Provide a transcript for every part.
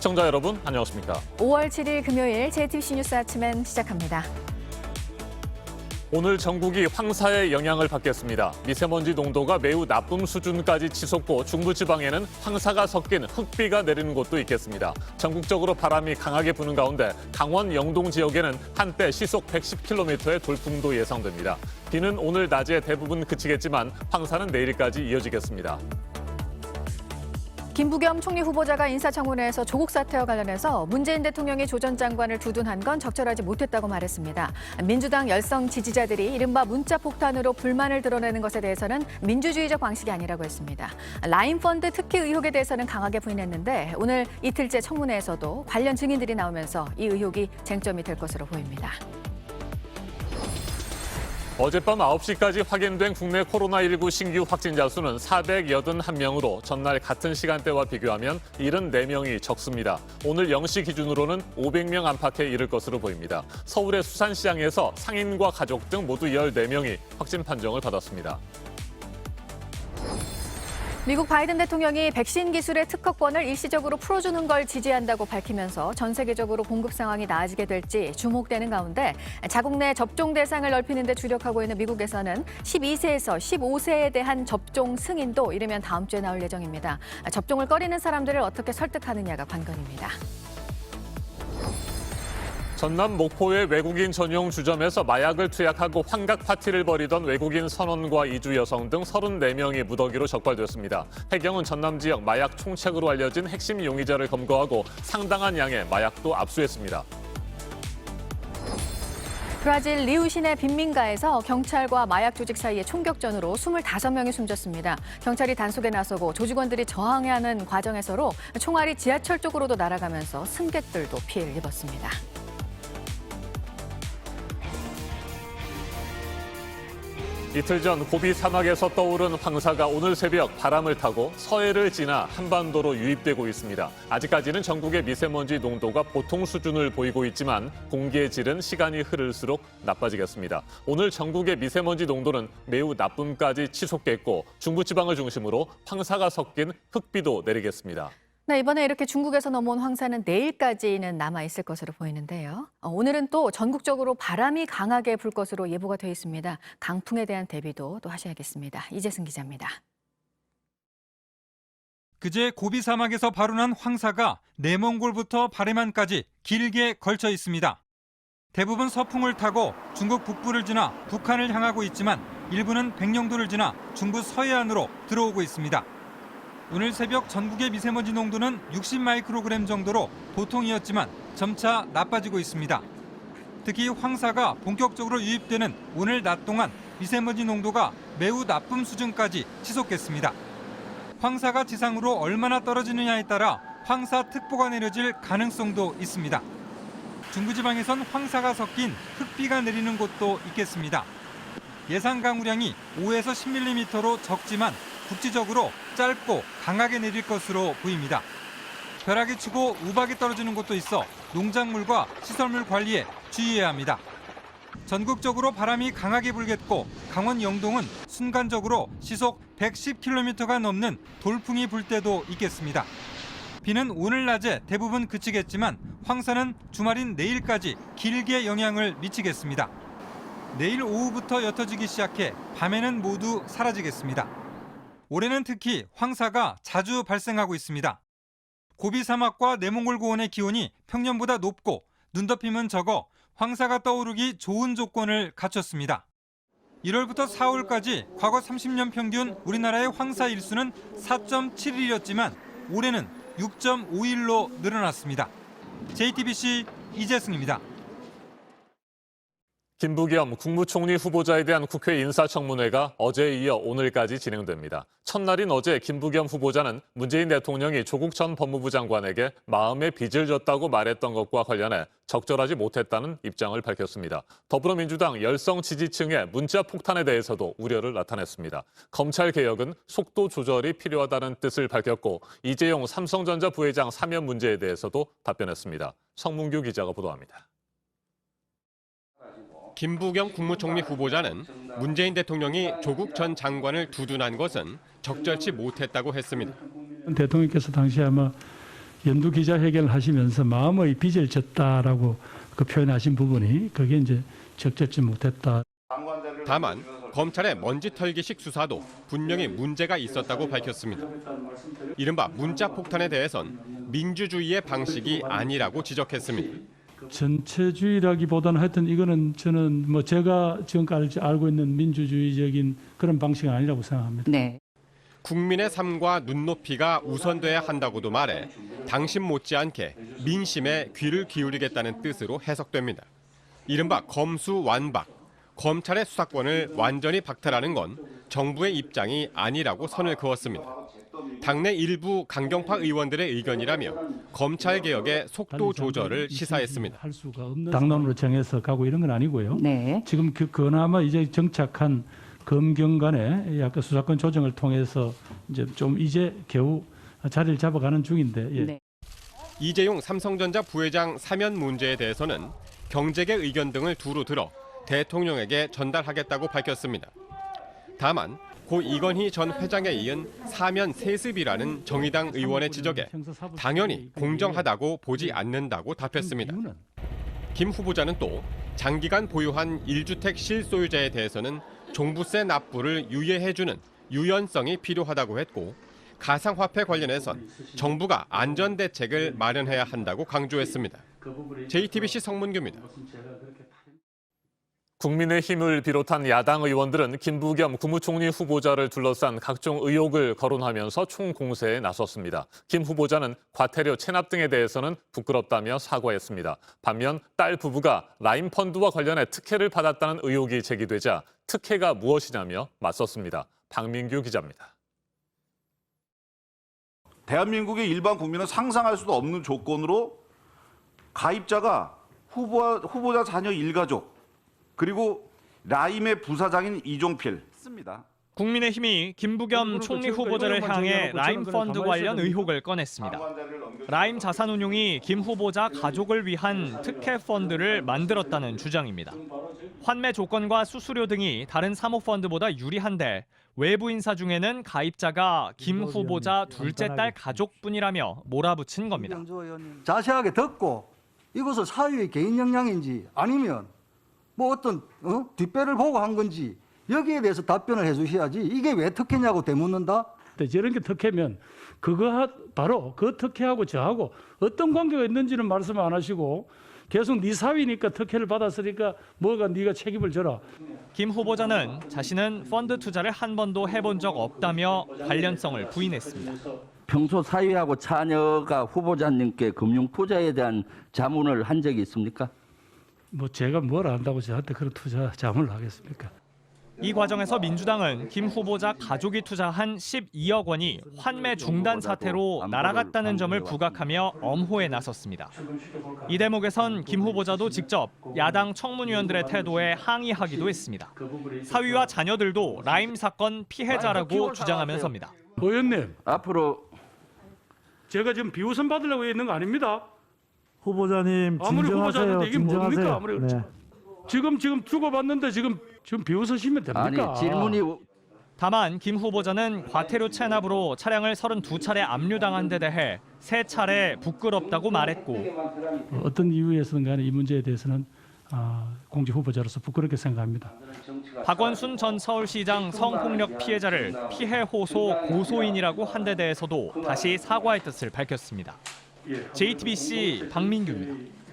시청자 여러분, 안녕하십니까? 5월 7일 금요일 JTBC 뉴스 아침엔 시작합니다. 오늘 전국이 황사의 영향을 받겠습니다. 미세먼지 농도가 매우 나쁨 수준까지 치솟고 중부지방에는 황사가 섞인 흙비가 내리는 곳도 있겠습니다. 전국적으로 바람이 강하게 부는 가운데 강원 영동 지역에는 한때 시속 110km의 돌풍도 예상됩니다. 비는 오늘 낮에 대부분 그치겠지만 황사는 내일까지 이어지겠습니다. 김부겸 총리 후보자가 인사청문회에서 조국 사태와 관련해서 문재인 대통령이 조 전 장관을 두둔한 건 적절하지 못했다고 말했습니다. 민주당 열성 지지자들이 이른바 문자 폭탄으로 불만을 드러내는 것에 대해서는 민주주의적 방식이 아니라고 했습니다. 라인펀드 특혜 의혹에 대해서는 강하게 부인했는데 오늘 이틀째 청문회에서도 관련 증인들이 나오면서 이 의혹이 쟁점이 될 것으로 보입니다. 어젯밤 9시까지 확인된 국내 코로나19 신규 확진자 수는 481명으로 전날 같은 시간대와 비교하면 74명이 적습니다. 오늘 0시 기준으로는 500명 안팎에 이를 것으로 보입니다. 서울의 수산시장에서 상인과 가족 등 모두 14명이 확진 판정을 받았습니다. 미국 바이든 대통령이 백신 기술의 특허권을 일시적으로 풀어주는 걸 지지한다고 밝히면서 전 세계적으로 공급 상황이 나아지게 될지 주목되는 가운데 자국 내 접종 대상을 넓히는 데 주력하고 있는 미국에서는 12세에서 15세에 대한 접종 승인도 이르면 다음 주에 나올 예정입니다. 접종을 꺼리는 사람들을 어떻게 설득하느냐가 관건입니다. 전남 목포의 외국인 전용 주점에서 마약을 투약하고 환각 파티를 벌이던 외국인 선원과 이주 여성 등 34명이 무더기로 적발됐습니다. 해경은 전남 지역 마약 총책으로 알려진 핵심 용의자를 검거하고 상당한 양의 마약도 압수했습니다. 브라질 리우시내 빈민가에서 경찰과 마약 조직 사이의 총격전으로 25명이 숨졌습니다. 경찰이 단속에 나서고 조직원들이 저항하는 과정에서로 총알이 지하철 쪽으로도 날아가면서 승객들도 피해를 입었습니다. 이틀 전 고비 사막에서 떠오른 황사가 오늘 새벽 바람을 타고 서해를 지나 한반도로 유입되고 있습니다. 아직까지는 전국의 미세먼지 농도가 보통 수준을 보이고 있지만 공기의 질은 시간이 흐를수록 나빠지겠습니다. 오늘 전국의 미세먼지 농도는 매우 나쁨까지 치솟겠고 중부지방을 중심으로 황사가 섞인 흙비도 내리겠습니다. 네, 이번에 이렇게 중국에서 넘어온 황사는 내일까지는 남아있을 것으로 보이는데요. 오늘은 또 전국적으로 바람이 강하게 불 것으로 예보가 돼 있습니다. 강풍에 대한 대비도 또 하셔야겠습니다. 이재승 기자입니다. 그제 고비 사막에서 발원한 황사가 내몽골부터 바레만까지 길게 걸쳐 있습니다. 대부분 서풍을 타고 중국 북부를 지나 북한을 향하고 있지만 일부는 백령도를 지나 중부 서해안으로 들어오고 있습니다. 오늘 새벽 전국의 미세먼지 농도는 60마이크로그램 정도로 보통이었지만 점차 나빠지고 있습니다. 특히 황사가 본격적으로 유입되는 오늘 낮 동안 미세먼지 농도가 매우 나쁨 수준까지 치솟겠습니다. 황사가 지상으로 얼마나 떨어지느냐에 따라 황사특보가 내려질 가능성도 있습니다. 중부지방에선 황사가 섞인 흙비가 내리는 곳도 있겠습니다. 예상 강우량이 5에서 10mm로 적지만 국지적으로 짧고 강하게 내릴 것으로 보입니다. 벼락이 치고 우박이 떨어지는 곳도 있어 농작물과 시설물 관리에 주의해야 합니다. 전국적으로 바람이 강하게 불겠고 강원 영동은 순간적으로 시속 110km가 넘는 돌풍이 불 때도 있겠습니다. 비는 오늘 낮에 대부분 그치겠지만 황사는 주말인 내일까지 길게 영향을 미치겠습니다. 내일 오후부터 옅어지기 시작해 밤에는 모두 사라지겠습니다. 올해는 특히 황사가 자주 발생하고 있습니다. 고비 사막과 내몽골 고원의 기온이 평년보다 높고 눈 덮임은 적어 황사가 떠오르기 좋은 조건을 갖췄습니다. 1월부터 4월까지 과거 30년 평균 우리나라의 황사 일수는 4.7일이었지만 올해는 6.5일로 늘어났습니다. JTBC 이재승입니다. 김부겸 국무총리 후보자에 대한 국회 인사청문회가 어제에 이어 오늘까지 진행됩니다. 첫날인 어제 김부겸 후보자는 문재인 대통령이 조국 전 법무부 장관에게 마음의 빚을 졌다고 말했던 것과 관련해 적절하지 못했다는 입장을 밝혔습니다. 더불어민주당 열성 지지층의 문자 폭탄에 대해서도 우려를 나타냈습니다. 검찰 개혁은 속도 조절이 필요하다는 뜻을 밝혔고 이재용 삼성전자 부회장 사면 문제에 대해서도 답변했습니다. 성문규 기자가 보도합니다. 김부겸 국무총리 후보자는 문재인 대통령이 조국 전 장관을 두둔한 것은 적절치 못했다고 했습니다. 대통령께서 당시 아마 연두 기자회견을 하시면서 마음의 빚을 졌다라고 그 표현하신 부분이 그게 이제 적절치 못했다. 다만 검찰의 먼지 털기식 수사도 분명히 문제가 있었다고 밝혔습니다. 이른바 문자 폭탄에 대해선 민주주의의 방식이 아니라고 지적했습니다. 전체주의라기보다는 하여튼 이거는 저는 뭐 제가 지금까지 알고 있는 민주주의적인 그런 방식은 아니라고 생각합니다. 네. 국민의 삶과 눈높이가 우선돼야 한다고도 말해 당신 못지않게 민심에 귀를 기울이겠다는 뜻으로 해석됩니다. 이른바 검수완박, 검찰의 수사권을 완전히 박탈하는 건 정부의 입장이 아니라고 선을 그었습니다. 당내 일부 강경파 의원들의 의견이라며 검찰 개혁의 속도 조절을 시사했습니다. 할 수가 없는 당론으로 정해서 가고 이런 건 아니고요. 네. 지금 그나마 이제 정착한 검경 간의 약간 수사권 조정을 통해서 이제 겨우 자리를 잡아가는 중인데. 예. 네. 이재용 삼성전자 부회장 사면 문제에 대해서는 경제계 의견 등을 두루 들어 대통령에게 전달하겠다고 밝혔습니다. 다만 고 이건희 전 회장에 이은 사면 세습이라는 정의당 의원의 지적에 당연히 공정하다고 보지 않는다고 답했습니다. 김 후보자는 또 장기간 보유한 1주택 실소유자에 대해서는 종부세 납부를 유예해주는 유연성이 필요하다고 했고 가상화폐 관련해선 정부가 안전대책을 마련해야 한다고 강조했습니다. JTBC 성문규입니다. 국민의힘을 비롯한 야당 의원들은 김부겸 국무총리 후보자를 둘러싼 각종 의혹을 거론하면서 총공세에 나섰습니다. 김 후보자는 과태료 체납 등에 대해서는 부끄럽다며 사과했습니다. 반면 딸 부부가 라임 펀드와 관련해 특혜를 받았다는 의혹이 제기되자 특혜가 무엇이냐며 맞섰습니다. 박민규 기자입니다. 대한민국의 일반 국민은 상상할 수도 없는 조건으로 가입자가 후보자 자녀 일가족 그리고 라임의 부사장인 이종필 했습니다. 국민의힘이 김부겸 총리 후보자를 향해 라임 펀드 관련 의혹을 꺼냈습니다. 라임 자산운용이 김 후보자 가족을 위한 특혜 펀드를 만들었다는 주장입니다. 환매 조건과 수수료 등이 다른 사모펀드보다 유리한데 외부 인사 중에는 가입자가 김 후보자 둘째 딸 가족뿐이라며 몰아붙인 겁니다. 자세하게 듣고 이것을 사유의 개인 역량인지 아니면 뭐 어떤 뒷배를 보고 한 건지 여기에 대해서 답변을 해주셔야지 이게 왜 특혜냐고 되묻는다? 저런 게 특혜면 그거 바로 그 특혜하고 저하고 어떤 관계가 있는지는 말씀 안 하시고 계속 네 사위니까 특혜를 받았으니까 뭐가 네가 책임을 져라. 김 후보자는 자신은 펀드 투자를 한 번도 해본 적 없다며 관련성을 부인했습니다. 평소 사위하고 자녀가 후보자님께 금융 투자에 대한 자문을 한 적이 있습니까? 뭐 제가 뭘 안다고 저한테 그런 투자 자문을 하겠습니까? 이 과정에서 민주당은 김 후보자 가족이 투자한 12억 원이 환매 중단 사태로 날아갔다는 점을 부각하며 엄호에 나섰습니다. 이 대목에선 김 후보자도 직접 야당 청문위원들의 태도에 항의하기도 했습니다. 사위와 자녀들도 라임 사건 피해자라고 주장하면서입니다. 의원님, 앞으로 제가 지금 비웃음 받으려고 있는 거 아닙니다. 후보자님 아무리 진정하세요. 후보자인데 이게 진정하세요. 뭡니까? 아무리 네. 지금 주고받는데 지금 비웃으시면 됩니까? 아니 질문이 다만 김 후보자는 과태료 체납으로 차량을 32차례 압류당한 데 대해 3차례 부끄럽다고 말했고 어떤 이유에서든 간에 이 문제에 대해서는 공직 후보자로서 부끄럽게 생각합니다. 박원순 전 서울시장 성폭력 피해자를 피해 호소 고소인이라고 한 데 대해서도 다시 사과의 뜻을 밝혔습니다. JTBC 박민규입니다.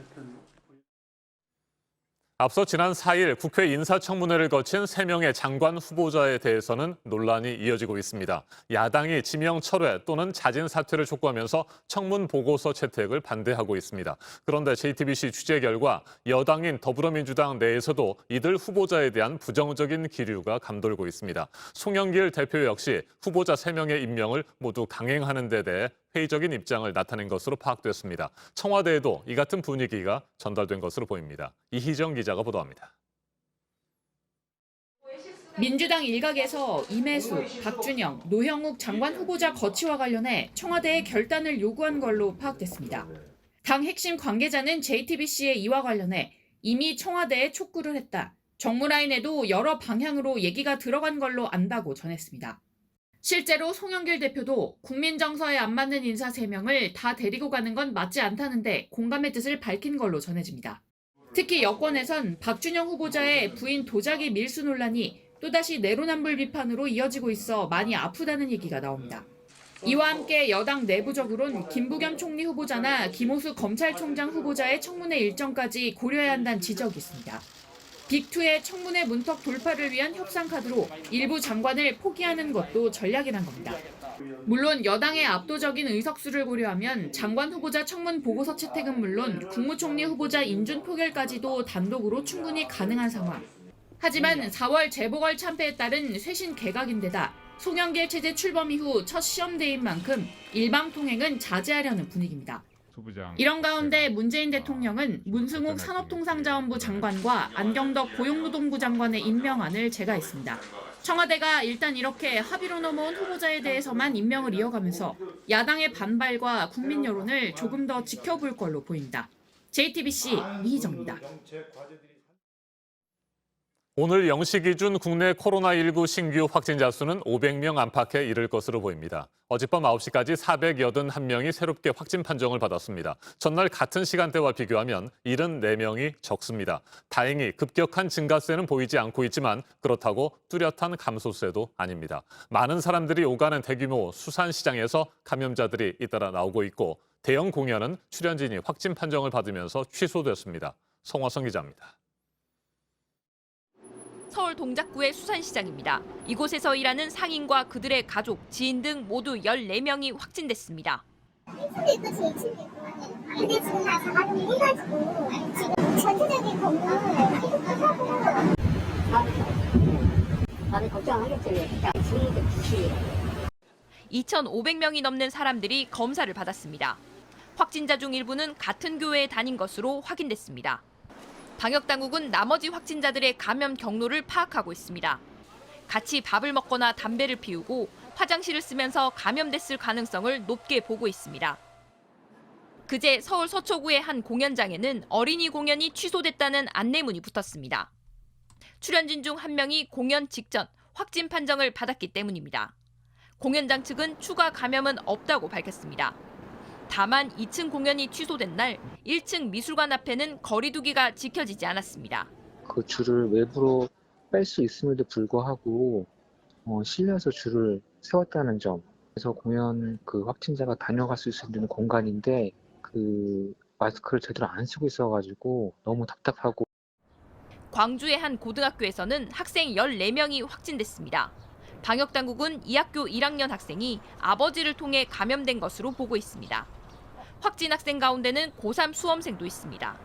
앞서 지난 4일 국회 인사청문회를 거친 3명의 장관 후보자에 대해서는 논란이 이어지고 있습니다. 야당이 지명 철회 또는 자진 사퇴를 촉구하면서 청문 보고서 채택을 반대하고 있습니다. 그런데 JTBC 취재 결과 여당인 더불어민주당 내에서도 이들 후보자에 대한 부정적인 기류가 감돌고 있습니다. 송영길 대표 역시 후보자 3명의 임명을 모두 강행하는 데 대해 회의적인 입장을 나타낸 것으로 파악됐습니다. 청와대에도 이 같은 분위기가 전달된 것으로 보입니다. 이희정 기자가 보도합니다. 민주당 일각에서 이매수, 박준영, 노형욱 장관 후보자 거취와 관련해 청와대에 결단을 요구한 걸로 파악됐습니다. 당 핵심 관계자는 JTBC의 이와 관련해 이미 청와대에 촉구를 했다. 정무라인에도 여러 방향으로 얘기가 들어간 걸로 안다고 전했습니다. 실제로 송영길 대표도 국민 정서에 안 맞는 인사 3명을 다 데리고 가는 건 맞지 않다는데 공감의 뜻을 밝힌 걸로 전해집니다. 특히 여권에선 박준영 후보자의 부인 도자기 밀수 논란이 또다시 내로남불 비판으로 이어지고 있어 많이 아프다는 얘기가 나옵니다. 이와 함께 여당 내부적으론 김부겸 총리 후보자나 김호수 검찰총장 후보자의 청문회 일정까지 고려해야 한다는 지적이 있습니다. 빅2의 청문회 문턱 돌파를 위한 협상 카드로 일부 장관을 포기하는 것도 전략이란 겁니다. 물론 여당의 압도적인 의석수를 고려하면 장관 후보자 청문 보고서 채택은 물론 국무총리 후보자 인준 표결까지도 단독으로 충분히 가능한 상황. 하지만 4월 재보궐 참패에 따른 쇄신 개각인데다 송영길 체제 출범 이후 첫 시험대인 만큼 일방통행은 자제하려는 분위기입니다. 이런 가운데 문재인 대통령은 문승욱 산업통상자원부 장관과 안경덕 고용노동부 장관의 임명안을 제거했습니다. 청와대가 일단 이렇게 합의로 넘어온 후보자에 대해서만 임명을 이어가면서 야당의 반발과 국민 여론을 조금 더 지켜볼 걸로 보입니다. JTBC 이희정입니다. 오늘 0시 기준 국내 코로나19 신규 확진자 수는 500명 안팎에 이를 것으로 보입니다. 어젯밤 9시까지 481명이 새롭게 확진 판정을 받았습니다. 전날 같은 시간대와 비교하면 74명이 적습니다. 다행히 급격한 증가세는 보이지 않고 있지만 그렇다고 뚜렷한 감소세도 아닙니다. 많은 사람들이 오가는 대규모 수산시장에서 감염자들이 잇따라 나오고 있고 대형 공연은 출연진이 확진 판정을 받으면서 취소됐습니다. 송화성 기자입니다. 서울 동작구의 수산시장입니다. 이곳에서 일하는 상인과 그들의 가족, 지인 등 모두 14명이 확진됐습니다. 1층도 있고 2층도 있고 근데 지금 다 가격이 해가지고 지금 전체적인 건물 하고 다들 걱정하겠죠. 지금도 부실이에요. 2,500명이 넘는 사람들이 검사를 받았습니다. 확진자 중 일부는 같은 교회에 다닌 것으로 확인됐습니다. 방역당국은 나머지 확진자들의 감염 경로를 파악하고 있습니다. 같이 밥을 먹거나 담배를 피우고 화장실을 쓰면서 감염됐을 가능성을 높게 보고 있습니다. 그제 서울 서초구의 한 공연장에는 어린이 공연이 취소됐다는 안내문이 붙었습니다. 출연진 중 한 명이 공연 직전 확진 판정을 받았기 때문입니다. 공연장 측은 추가 감염은 없다고 밝혔습니다. 다만 2층 공연이 취소된 날 1층 미술관 앞에는 거리 두기가 지켜지지 않았습니다. 그 줄을 외부로 뺄 수 있음에도 불구하고 실내에서 줄을 세웠다는 점. 그래서 공연 그 확진자가 다녀갈 수 있는 공간인데 그 마스크를 제대로 안 쓰고 있어가지고 너무 답답하고. 광주의 한 고등학교에서는 학생 14명이 확진됐습니다. 방역당국은 이 학교 1학년 학생이 아버지를 통해 감염된 것으로 보고 있습니다. 확진 학생 가운데는 고3 수험생도 있습니다.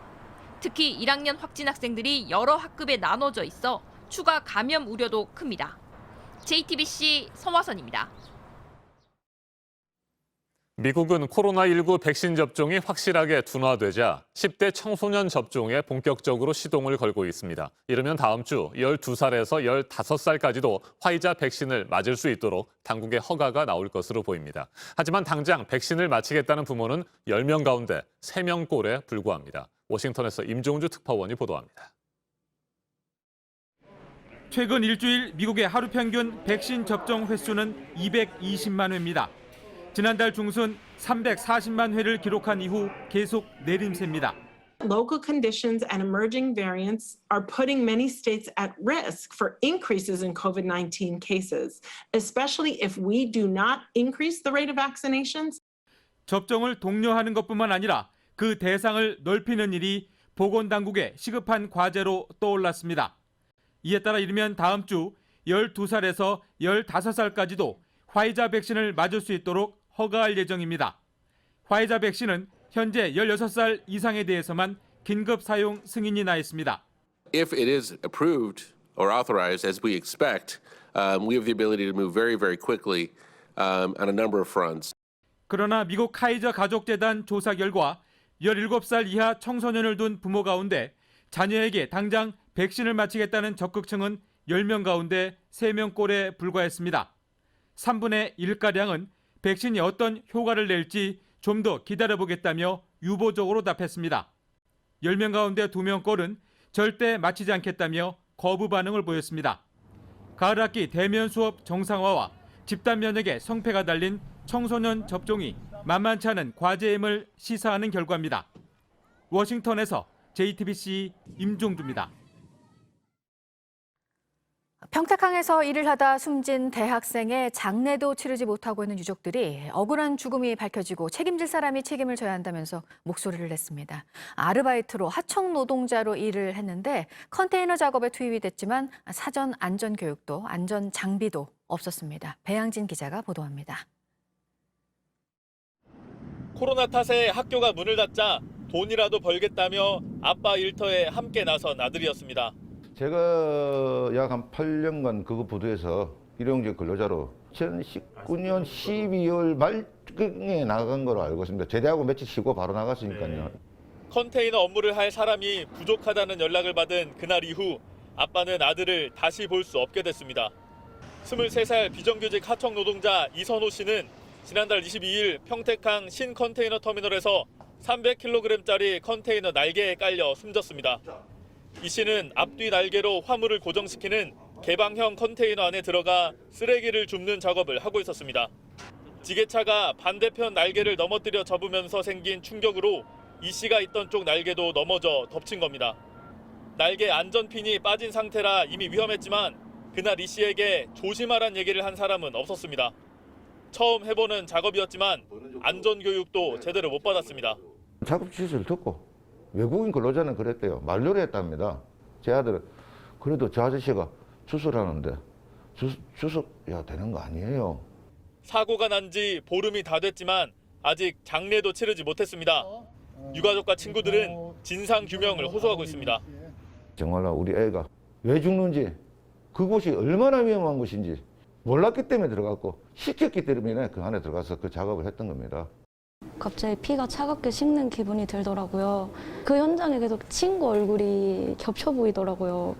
특히 1학년 확진 학생들이 여러 학급에 나눠져 있어 추가 감염 우려도 큽니다. JTBC 성화선입니다. 미국은 코로나19 백신 접종이 확실하게 둔화되자 10대 청소년 접종에 본격적으로 시동을 걸고 있습니다. 이르면 다음 주 12살에서 15살까지도 화이자 백신을 맞을 수 있도록 당국의 허가가 나올 것으로 보입니다. 하지만 당장 백신을 맞히겠다는 부모는 10명 가운데 3명 꼴에 불과합니다. 워싱턴에서 임종주 특파원이 보도합니다. 최근 일주일 미국의 하루 평균 백신 접종 횟수는 220만 회입니다. 지난달 중순 340만 회를 기록한 이후 계속 내림세입니다. Local conditions and emerging variants are putting many states at risk for increases in COVID-19 cases, especially if we do not increase the rate of vaccinations. 접종을 독려하는 것뿐만 아니라 그 대상을 넓히는 일이 보건당국의 시급한 과제로 떠올랐습니다. 이에 따라 이르면 다음 주 12살에서 15살까지도 화이자 백신을 맞을 수 있도록 허가할 예정입니다. 화이자 백신은 현재 16살 이상에 대해서만 긴급 사용 승인이 나 있습니다. If it is approved or authorized as we expect, we have the ability to move very, very quickly on a number of fronts. 그러나 미국 카이저 가족재단 조사 결과 17살 이하 청소년을 둔 부모 가운데 자녀에게 당장 백신을 맞히겠다는 적극층은 10명 가운데 3명 꼴에 불과했습니다. 3분의 1가량은 백신이 어떤 효과를 낼지 좀 더 기다려보겠다며 유보적으로 답했습니다. 10명 가운데 2명 꼴은 절대 맞히지 않겠다며 거부 반응을 보였습니다. 가을 학기 대면 수업 정상화와 집단 면역에 성패가 달린 청소년 접종이 만만치 않은 과제임을 시사하는 결과입니다. 워싱턴에서 JTBC 임종주입니다. 평택항에서 일을 하다 숨진 대학생의 장례도 치르지 못하고 있는 유족들이 억울한 죽음이 밝혀지고 책임질 사람이 책임을 져야 한다면서 목소리를 냈습니다. 아르바이트로 하청 노동자로 일을 했는데 컨테이너 작업에 투입이 됐지만 사전 안전 교육도 안전 장비도 없었습니다. 배양진 기자가 보도합니다. 코로나 탓에 학교가 문을 닫자 돈이라도 벌겠다며 아빠 일터에 함께 나선 아들이었습니다. 제가 약 한 8년간 그거 부두에서 일용직 근로자로 2019년 12월 말경에 나간 걸로 알고 있습니다. 제대하고 며칠 쉬고 바로 나갔으니까요. 컨테이너 업무를 할 사람이 부족하다는 연락을 받은 그날 이후 아빠는 아들을 다시 볼 수 없게 됐습니다. 23살 비정규직 하청 노동자 이선호 씨는 지난달 22일 평택항 신컨테이너 터미널에서 300kg짜리 컨테이너 날개에 깔려 숨졌습니다. 이 씨는 앞뒤 날개로 화물을 고정시키는 개방형 컨테이너 안에 들어가 쓰레기를 줍는 작업을 하고 있었습니다. 지게차가 반대편 날개를 넘어뜨려 접으면서 생긴 충격으로 이 씨가 있던 쪽 날개도 넘어져 덮친 겁니다. 날개 안전핀이 빠진 상태라 이미 위험했지만 그날 이 씨에게 조심하란 얘기를 한 사람은 없었습니다. 처음 해보는 작업이었지만 안전교육도 제대로 못 받았습니다. 작업 지시를 듣고 외국인 근로자는 그랬대요. 말로를 했답니다. 제 아들은 그래도 저 아저씨가 수술하는데 수술해야 되는 거 아니에요. 사고가 난 지 보름이 다 됐지만 아직 장례도 치르지 못했습니다. 유가족과 친구들은 진상규명을 호소하고 있습니다. 정말로 우리 애가 왜 죽는지 그곳이 얼마나 위험한 곳인지 몰랐기 때문에 들어갔고 시켰기 때문에 그 안에 들어가서 그 작업을 했던 겁니다. 갑자기 피가 차갑게 식는 기분이 들더라고요. 그 현장에 계속 친구 얼굴이 겹쳐 보이더라고요.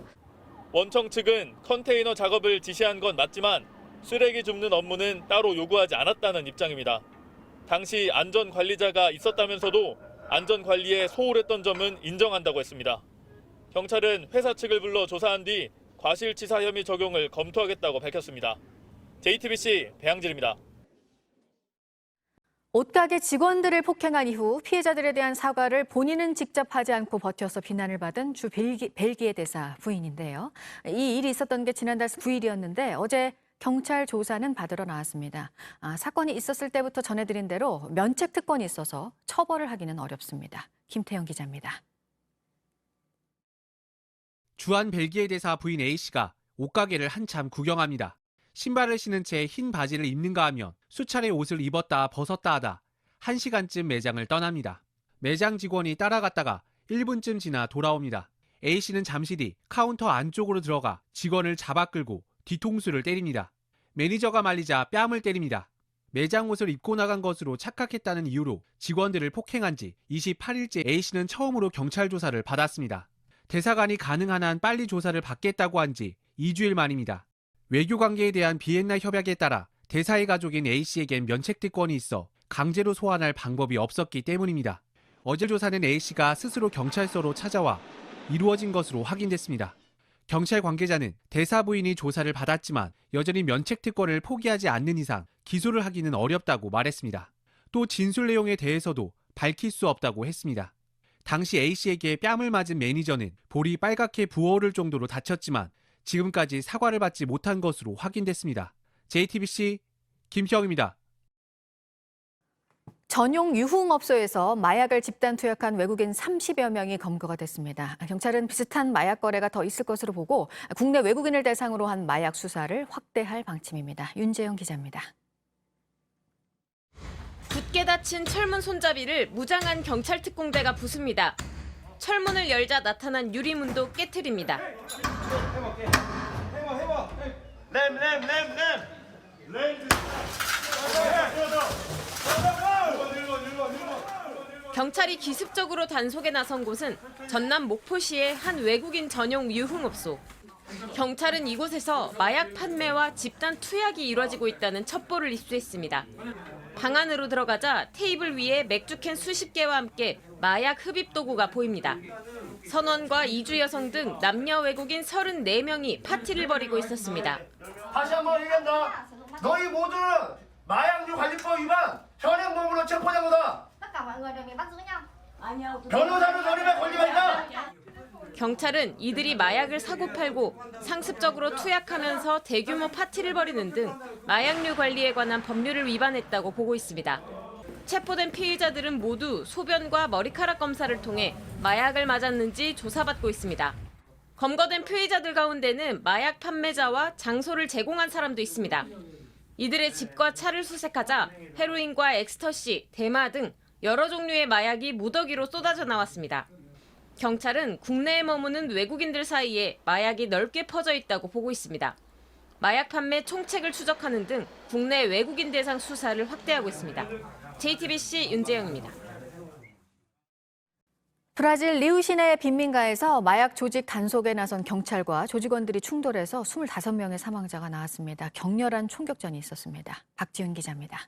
원청 측은 컨테이너 작업을 지시한 건 맞지만 쓰레기 줍는 업무는 따로 요구하지 않았다는 입장입니다. 당시 안전관리자가 있었다면서도 안전관리에 소홀했던 점은 인정한다고 했습니다. 경찰은 회사 측을 불러 조사한 뒤 과실치사 혐의 적용을 검토하겠다고 밝혔습니다. JTBC 배양진입니다. 옷가게 직원들을 폭행한 이후 피해자들에 대한 사과를 본인은 직접 하지 않고 버텨서 비난을 받은 주 벨기에 대사 부인인데요. 이 일이 있었던 게 지난달 9일이었는데 어제 경찰 조사는 받으러 나왔습니다. 사건이 있었을 때부터 전해드린 대로 면책 특권이 있어서 처벌을 하기는 어렵습니다. 김태영 기자입니다. 주한 벨기에 대사 부인 A씨가 옷가게를 한참 구경합니다. 신발을 신은 채 흰 바지를 입는가 하면 수차례 옷을 입었다 벗었다 하다 1시간쯤 매장을 떠납니다. 매장 직원이 따라갔다가 1분쯤 지나 돌아옵니다. A씨는 잠시 뒤 카운터 안쪽으로 들어가 직원을 잡아 끌고 뒤통수를 때립니다. 매니저가 말리자 뺨을 때립니다. 매장 옷을 입고 나간 것으로 착각했다는 이유로 직원들을 폭행한 지 28일째 A씨는 처음으로 경찰 조사를 받았습니다. 대사관이 가능한 한 빨리 조사를 받겠다고 한 지 2주일 만입니다. 외교관계에 대한 비엔나 협약에 따라 대사의 가족인 A씨에겐 면책특권이 있어 강제로 소환할 방법이 없었기 때문입니다. 어제 조사는 A씨가 스스로 경찰서로 찾아와 이루어진 것으로 확인됐습니다. 경찰 관계자는 대사 부인이 조사를 받았지만 여전히 면책특권을 포기하지 않는 이상 기소를 하기는 어렵다고 말했습니다. 또 진술 내용에 대해서도 밝힐 수 없다고 했습니다. 당시 A씨에게 뺨을 맞은 매니저는 볼이 빨갛게 부어오를 정도로 다쳤지만 지금까지 사과를 받지 못한 것으로 확인됐습니다. JTBC 김형입니다. 전용 유흥업소에서 마약을 집단 투약한 외국인 30여 명이 검거가 됐습니다. 경찰은 비슷한 마약 거래가 더 있을 것으로 보고 국내 외국인을 대상으로 한 마약 수사를 확대할 방침입니다. 윤재영 기자입니다. 굳게 닫힌 철문 손잡이를 무장한 경찰 특공대가 부숩니다. 철문을 열자 나타난 유리문도 깨트립니다. 경찰이 기습적으로 단속에 나선 곳은 전남 목포시의 한 외국인 전용 유흥업소. 경찰은 이곳에서 마약 판매와 집단 투약이 이루어지고 있다는 첩보를 입수했습니다. 방 안으로 들어가자 테이블 위에 맥주캔 수십 개와 함께 마약 흡입 도구가 보입니다. 선원과 이주 여성 등 남녀 외국인 34명이 파티를 벌이고 있었습니다. 다시 한번 얘기한다. 너희 모두는 마약류 관리법 위반, 현행범으로 체포된 거다. 변호사로 조립에 권리가 있다. 경찰은 이들이 마약을 사고 팔고 상습적으로 투약하면서 대규모 파티를 벌이는 등 마약류 관리에 관한 법률을 위반했다고 보고 있습니다. 체포된 피의자들은 모두 소변과 머리카락 검사를 통해 마약을 맞았는지 조사받고 있습니다. 검거된 피의자들 가운데는 마약 판매자와 장소를 제공한 사람도 있습니다. 이들의 집과 차를 수색하자 헤로인과 엑스터시, 대마 등 여러 종류의 마약이 무더기로 쏟아져 나왔습니다. 경찰은 국내에 머무는 외국인들 사이에 마약이 넓게 퍼져 있다고 보고 있습니다. 마약 판매 총책을 추적하는 등 국내 외국인 대상 수사를 확대하고 있습니다. JTBC 윤재영입니다. 브라질 리우 시내 빈민가에서 마약 조직 단속에 나선 경찰과 조직원들이 충돌해서 25명의 사망자가 나왔습니다. 격렬한 총격전이 있었습니다. 박지훈 기자입니다.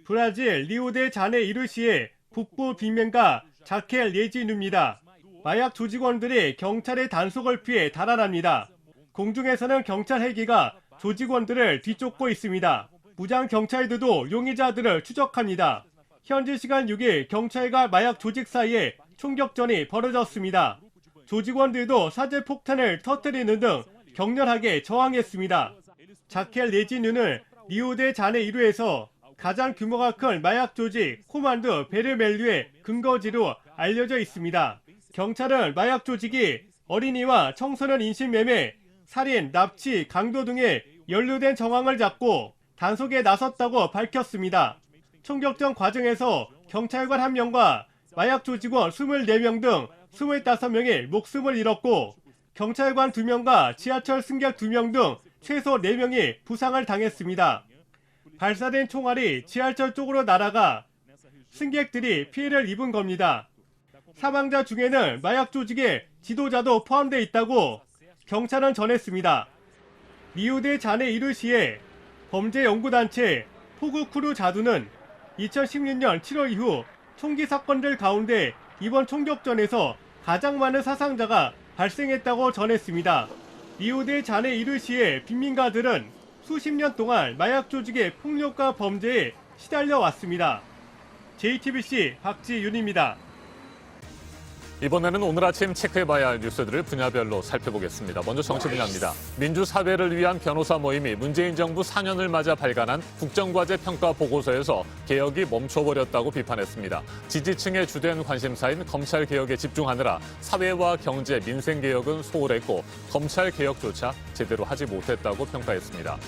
브라질 리우데 자네이루시의 북부 빈민가 자켈레지누입니다. 마약 조직원들이 경찰의 단속을 피해 달아납니다. 공중에서는 경찰 헬기가 조직원들을 뒤쫓고 있습니다. 무장 경찰들도 용의자들을 추적합니다. 현지 시간 6일 경찰과 마약 조직 사이에 총격전이 벌어졌습니다. 조직원들도 사제폭탄을 터뜨리는 등 격렬하게 저항했습니다. 자켈레지누는 리우데 자네이루에서 가장 규모가 큰 마약 조직 코만드 베르멜류의 근거지로 알려져 있습니다. 경찰은 마약 조직이 어린이와 청소년 인신매매, 살인, 납치, 강도 등에 연루된 정황을 잡고 단속에 나섰다고 밝혔습니다. 총격전 과정에서 경찰관 1명과 마약 조직원 24명 등 25명이 목숨을 잃었고 경찰관 2명과 지하철 승객 2명 등 최소 4명이 부상을 당했습니다. 발사된 총알이 지하철 쪽으로 날아가 승객들이 피해를 입은 겁니다. 사망자 중에는 마약 조직의 지도자도 포함되어 있다고 경찰은 전했습니다. 리우데 자네이루시의 범죄연구단체 포그쿠루 자두는 2016년 7월 이후 총기 사건들 가운데 이번 총격전에서 가장 많은 사상자가 발생했다고 전했습니다. 리우데 자네이루시의 빈민가들은 수십 년 동안 마약 조직의 폭력과 범죄에 시달려 왔습니다. JTBC 박지윤입니다. 이번에는 오늘 아침 체크해봐야 할 뉴스들을 분야별로 살펴보겠습니다. 먼저 정치 분야입니다. 민주사회를 위한 변호사 모임이 문재인 정부 4년을 맞아 발간한 국정과제 평가 보고서에서 개혁이 멈춰버렸다고 비판했습니다. 지지층의 주된 관심사인 검찰개혁에 집중하느라 사회와 경제, 민생개혁은 소홀했고 검찰개혁조차 제대로 하지 못했다고 평가했습니다.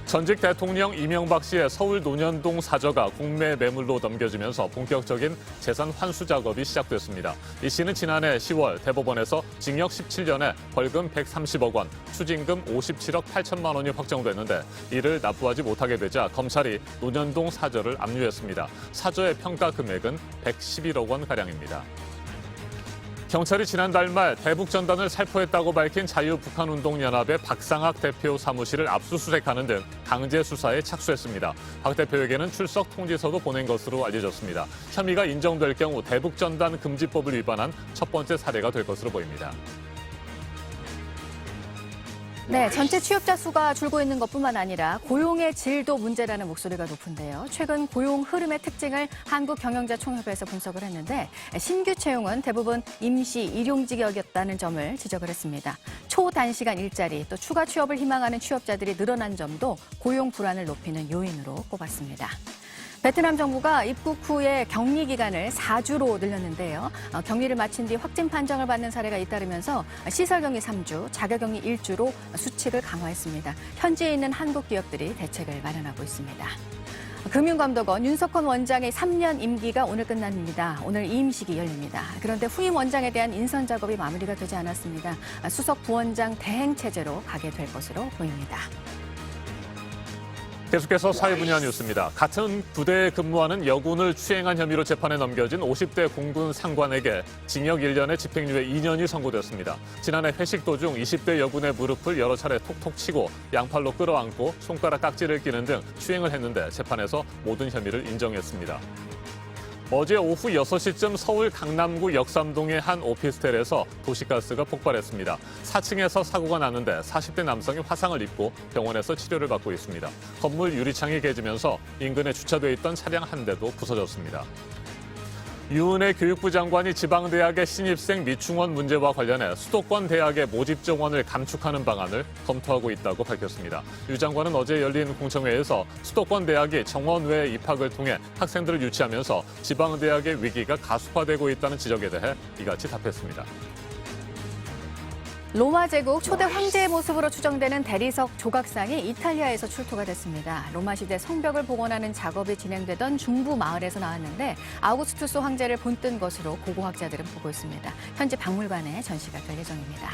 전직 대통령 이명박 씨의 서울 논현동 사저가 국내 매물로 넘겨지면서 본격적인 재산 환수 작업이 시작됐습니다. 이 씨는 지난해 10월 대법원에서 징역 17년에 벌금 130억 원, 추징금 57억 8천만 원이 확정됐는데 이를 납부하지 못하게 되자 검찰이 논현동 사저를 압류했습니다. 사저의 평가 금액은 111억 원가량입니다. 경찰이 지난달 말 대북전단을 살포했다고 밝힌 자유북한운동연합의 박상학 대표 사무실을 압수수색하는 등 강제 수사에 착수했습니다. 박 대표에게는 출석 통지서도 보낸 것으로 알려졌습니다. 혐의가 인정될 경우 대북전단 금지법을 위반한 첫 번째 사례가 될 것으로 보입니다. 네, 전체 취업자 수가 줄고 있는 것뿐만 아니라 고용의 질도 문제라는 목소리가 높은데요. 최근 고용 흐름의 특징을 한국경영자총협에서 분석을 했는데 신규 채용은 대부분 임시 일용직이었다는 점을 지적을 했습니다. 초단시간 일자리, 또 추가 취업을 희망하는 취업자들이 늘어난 점도 고용 불안을 높이는 요인으로 꼽았습니다. 베트남 정부가 입국 후에 격리 기간을 4주로 늘렸는데요. 격리를 마친 뒤 확진 판정을 받는 사례가 잇따르면서 시설격리 3주, 자가격리 1주로 수칙을 강화했습니다. 현지에 있는 한국 기업들이 대책을 마련하고 있습니다. 금융감독원 윤석헌 원장의 3년 임기가 오늘 끝납니다. 오늘 이임식이 열립니다. 그런데 후임 원장에 대한 인선 작업이 마무리가 되지 않았습니다. 수석 부원장 대행 체제로 가게 될 것으로 보입니다. 계속해서 사회 분야 뉴스입니다. 같은 부대에 근무하는 여군을 추행한 혐의로 재판에 넘겨진 50대 공군 상관에게 징역 1년에 집행유예 2년이 선고됐습니다. 지난해 회식 도중 20대 여군의 무릎을 여러 차례 톡톡 치고 양팔로 끌어안고 손가락 깍지를 끼는 등 추행을 했는데 재판에서 모든 혐의를 인정했습니다. 어제 오후 6시쯤 서울 강남구 역삼동의 한 오피스텔에서 도시가스가 폭발했습니다. 4층에서 사고가 났는데 40대 남성이 화상을 입고 병원에서 치료를 받고 있습니다. 건물 유리창이 깨지면서 인근에 주차돼 있던 차량 한 대도 부서졌습니다. 유은혜 교육부 장관이 지방대학의 신입생 미충원 문제와 관련해 수도권 대학의 모집 정원을 감축하는 방안을 검토하고 있다고 밝혔습니다. 유 장관은 어제 열린 공청회에서 수도권 대학이 정원 외 입학을 통해 학생들을 유치하면서 지방대학의 위기가 가속화되고 있다는 지적에 대해 이같이 답했습니다. 로마 제국 초대 황제의 모습으로 추정되는 대리석 조각상이 이탈리아에서 출토가 됐습니다. 로마 시대 성벽을 복원하는 작업이 진행되던 중부 마을에서 나왔는데 아우구스투스 황제를 본뜬 것으로 고고학자들은 보고 있습니다. 현지 박물관에 전시가 될 예정입니다.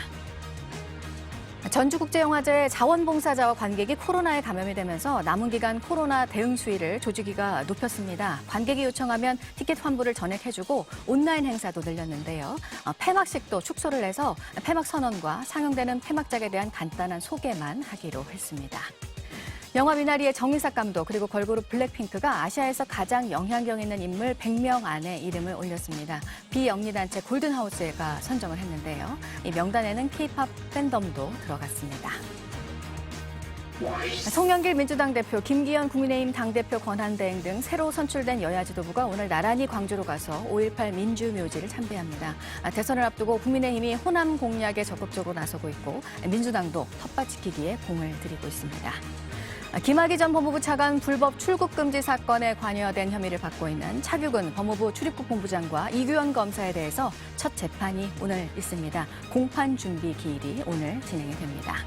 전주국제영화제 자원봉사자와 관객이 코로나에 감염이 되면서 남은 기간 코로나 대응 수위를 조직위가 높였습니다. 관객이 요청하면 티켓 환불을 전액해주고 온라인 행사도 늘렸는데요. 폐막식도 축소를 해서 폐막 선언과 상영되는 폐막작에 대한 간단한 소개만 하기로 했습니다. 영화 미나리의 정유삭 감독 그리고 걸그룹 블랙핑크가 아시아에서 가장 영향력 있는 인물 100명 안에 이름을 올렸습니다. 비영리단체 골든하우스가 선정을 했는데요. 이 명단에는 K-팝 팬덤도 들어갔습니다. 송영길 민주당 대표, 김기현 국민의힘 당대표 권한대행 등 새로 선출된 여야 지도부가 오늘 나란히 광주로 가서 5.18 민주묘지를 참배합니다. 대선을 앞두고 국민의힘이 호남 공략에 적극적으로 나서고 있고 민주당도 텃밭 지키기에 공을 들이고 있습니다. 김학의 전 법무부 차관 불법 출국 금지 사건에 관여된 혐의를 받고 있는 차규근 법무부 출입국 본부장과 이규현 검사에 대해서 첫 재판이 오늘 있습니다. 공판 준비 기일이 오늘 진행이 됩니다.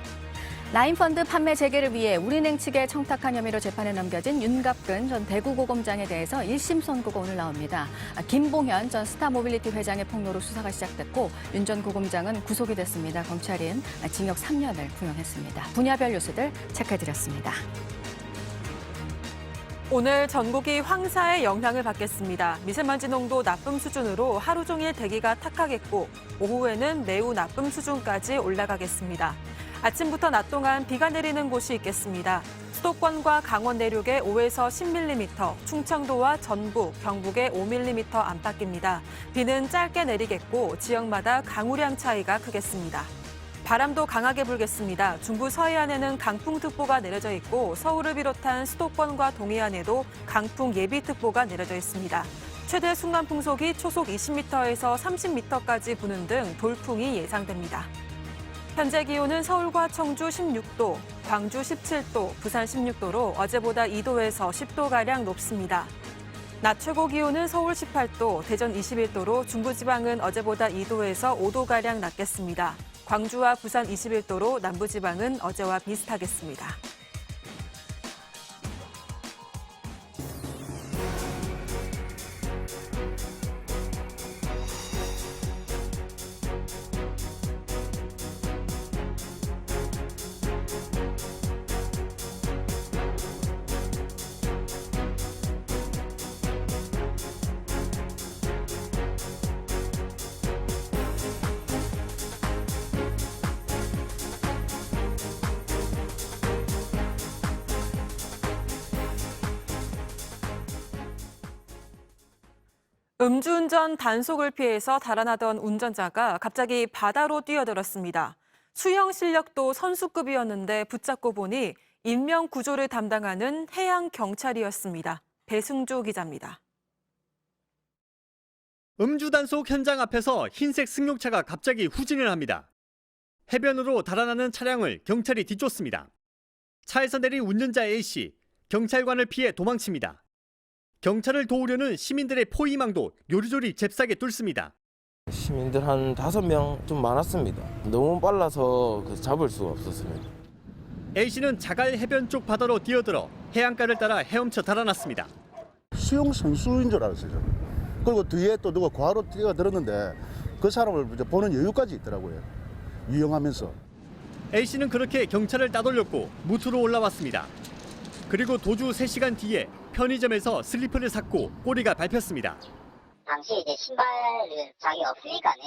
라인펀드 판매 재개를 위해 우리은행 측에 청탁한 혐의로 재판에 넘겨진 윤갑근 전 대구고검장에 대해서 1심 선고가 오늘 나옵니다. 김봉현 전 스타모빌리티 회장의 폭로로 수사가 시작됐고 윤 전 고검장은 구속이 됐습니다. 검찰은 징역 3년을 구형했습니다. 분야별 뉴스들 체크해드렸습니다. 오늘 전국이 황사의 영향을 받겠습니다. 미세먼지 농도 나쁨 수준으로 하루 종일 대기가 탁하겠고 오후에는 매우 나쁨 수준까지 올라가겠습니다. 아침부터 낮 동안 비가 내리는 곳이 있겠습니다. 수도권과 강원 내륙에 5에서 10mm, 충청도와 전북, 경북에 5mm 안팎입니다. 비는 짧게 내리겠고 지역마다 강우량 차이가 크겠습니다. 바람도 강하게 불겠습니다. 중부 서해안에는 강풍특보가 내려져 있고 서울을 비롯한 수도권과 동해안에도 강풍 예비특보가 내려져 있습니다. 최대 순간풍속이 초속 20m에서 30m까지 부는 등 돌풍이 예상됩니다. 현재 기온은 서울과 청주 16도, 광주 17도, 부산 16도로 어제보다 2도에서 10도가량 높습니다. 낮 최고 기온은 서울 18도, 대전 21도로 중부지방은 어제보다 2도에서 5도가량 낮겠습니다. 광주와 부산 21도로 남부지방은 어제와 비슷하겠습니다. 음주운전 단속을 피해서 달아나던 운전자가 갑자기 바다로 뛰어들었습니다. 수영 실력도 선수급이었는데 붙잡고 보니 인명 구조를 담당하는 해양 경찰이었습니다. 배승주 기자입니다. 음주 단속 현장 앞에서 흰색 승용차가 갑자기 후진을 합니다. 해변으로 달아나는 차량을 경찰이 뒤쫓습니다. 차에서 내린 운전자 A씨, 경찰관을 피해 도망칩니다. 경찰을 도우려는 시민들의 포위망도 요리조리 잽싸게 뚫습니다. 시민들 한 5명 좀 많았습니다. 너무 빨라서 잡을 수가 없었습니다. A씨는 자갈 해변 쪽 바다로 뛰어들어 해안가를 따라 헤엄쳐 달아났습니다. 수영 선수인 줄 알았어요, 저는. 그리고 뒤에 또 누가 과로 뛰어들었는데 그 사람을 보는 여유까지 있더라고요. 유영하면서. A씨는 그렇게 경찰을 따돌렸고 무트로 올라왔습니다. 그리고 도주 3시간 뒤에 편의점에서 슬리퍼를 샀고 꼬리가 밟혔습니다. 당시 이제 신발을 자기가 없으니까는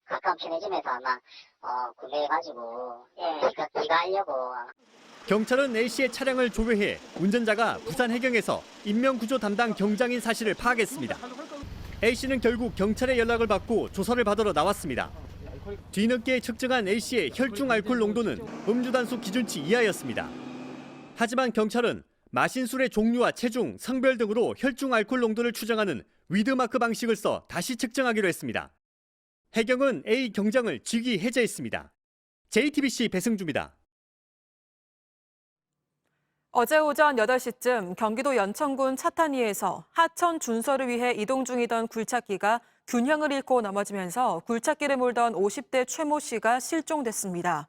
가까운 편의점에서 아마 구매해가지고 귀가하려고. 경찰은 A씨의 차량을 조회해 운전자가 부산 해경에서 인명구조 담당 경장인 사실을 파악했습니다. A씨는 결국 경찰의 연락을 받고 조사를 받으러 나왔습니다. 뒤늦게 측정한 A씨의 혈중 알코올 농도는 음주 단속 기준치 이하였습니다. 하지만 경찰은 마신 술의 종류와 체중, 성별 등으로 혈중 알코올 농도를 추정하는 위드마크 방식을 써 다시 측정하기로 했습니다. 해경은 A 경장을 직위 해제했습니다. JTBC 배승주입니다. 어제 오전 8시쯤 경기도 연천군 차탄위에서 하천 준서를 위해 이동 중이던 굴착기가 균형을 잃고 넘어지면서 굴착기를 몰던 50대 최모 씨가 실종됐습니다.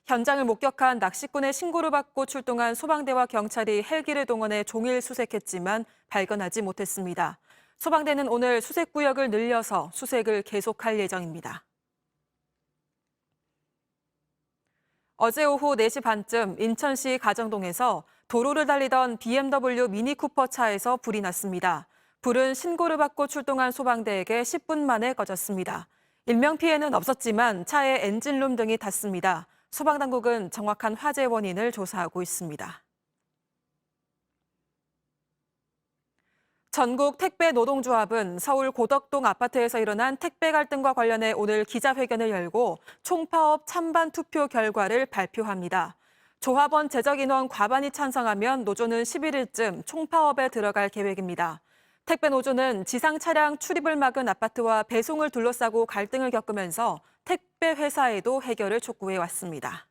현장을 목격한 낚시꾼의 신고를 받고 출동한 소방대와 경찰이 헬기를 동원해 종일 수색했지만 발견하지 못했습니다. 소방대는 오늘 수색 구역을 늘려서 수색을 계속할 예정입니다. 어제 오후 4시 반쯤 인천시 가정동에서 도로를 달리던 BMW 미니쿠퍼 차에서 불이 났습니다. 불은 신고를 받고 출동한 소방대에게 10분 만에 꺼졌습니다. 인명피해는 없었지만 차의 엔진룸 등이 탔습니다. 소방당국은 정확한 화재 원인을 조사하고 있습니다. 전국 택배 노동조합은 서울 고덕동 아파트에서 일어난 택배 갈등과 관련해 오늘 기자회견을 열고 총파업 찬반 투표 결과를 발표합니다. 조합원 재적 인원 과반이 찬성하면 노조는 11일쯤 총파업에 들어갈 계획입니다. 택배 노조는 지상 차량 출입을 막은 아파트와 배송을 둘러싸고 갈등을 겪으면서 택배 회사에도 해결을 촉구해 왔습니다.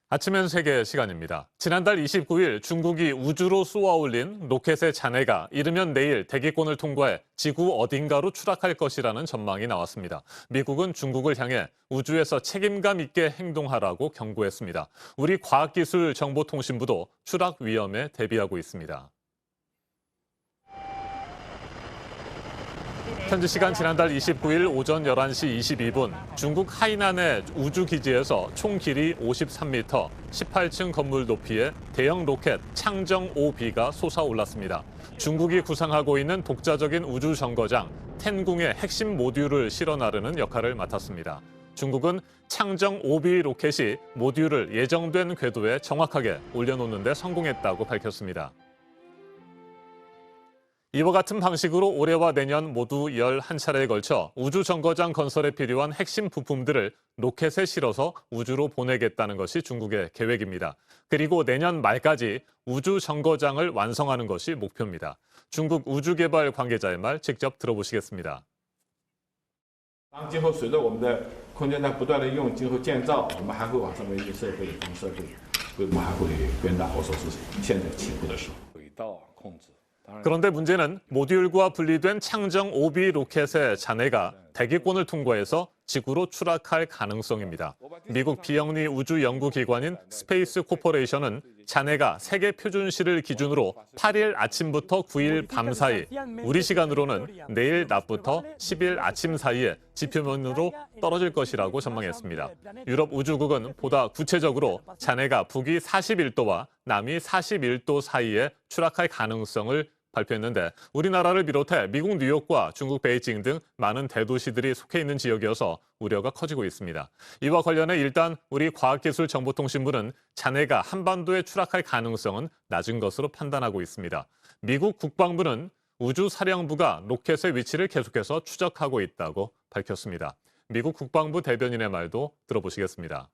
아침엔 세계 시간입니다. 지난달 29일 중국이 우주로 쏘아 올린 로켓의 잔해가 이르면 내일 대기권을 통과해 지구 어딘가로 추락할 것이라는 전망이 나왔습니다. 미국은 중국을 향해 우주에서 책임감 있게 행동하라고 경고했습니다. 우리 과학기술정보통신부도 추락 위험에 대비하고 있습니다. 현지 시간 지난달 29일 오전 11시 22분 중국 하이난의 우주기지에서 총 길이 53m, 18층 건물 높이의 대형 로켓 창정-5B가 솟아올랐습니다. 중국이 구상하고 있는 독자적인 우주 정거장 텐궁의 핵심 모듈을 실어 나르는 역할을 맡았습니다. 중국은 창정-5B 로켓이 모듈을 예정된 궤도에 정확하게 올려놓는 데 성공했다고 밝혔습니다. 이와 같은 방식으로 올해와 내년 모두 11차례에 걸쳐 우주정거장 건설에 필요한 핵심 부품들을 로켓에 실어서 우주로 보내겠다는 것이 중국의 계획입니다. 그리고 내년 말까지 우주정거장을 완성하는 것이 목표입니다. 중국 우주개발 관계자의 말 직접 들어보시겠습니다. 当今后随着我们的空间站不断的用，今后建造，我们还会往上面一些设备、防设备规模还会变大。我说是现在起步的时候。轨道控制。 그런데 문제는 모듈과 분리된 창정-5B 로켓의 잔해가 대기권을 통과해서 지구로 추락할 가능성입니다. 미국 비영리 우주연구기관인 스페이스 코퍼레이션은 잔해가 세계 표준시를 기준으로 8일 아침부터 9일 밤 사이, 우리 시간으로는 내일 낮부터 10일 아침 사이에 지표면으로 떨어질 것이라고 전망했습니다. 유럽 우주국은 보다 구체적으로 잔해가 북위 41도와 남위 41도 사이에 추락할 가능성을 발표했는데 우리나라를 비롯해 미국 뉴욕과 중국 베이징 등 많은 대도시들이 속해 있는 지역이어서 우려가 커지고 있습니다. 이와 관련해 일단 우리 과학기술정보통신부는 잔해가 한반도에 추락할 가능성은 낮은 것으로 판단하고 있습니다. 미국 국방부는 우주사령부가 로켓의 위치를 계속해서 추적하고 있다고 밝혔습니다. 미국 국방부 대변인의 말도 들어보시겠습니다.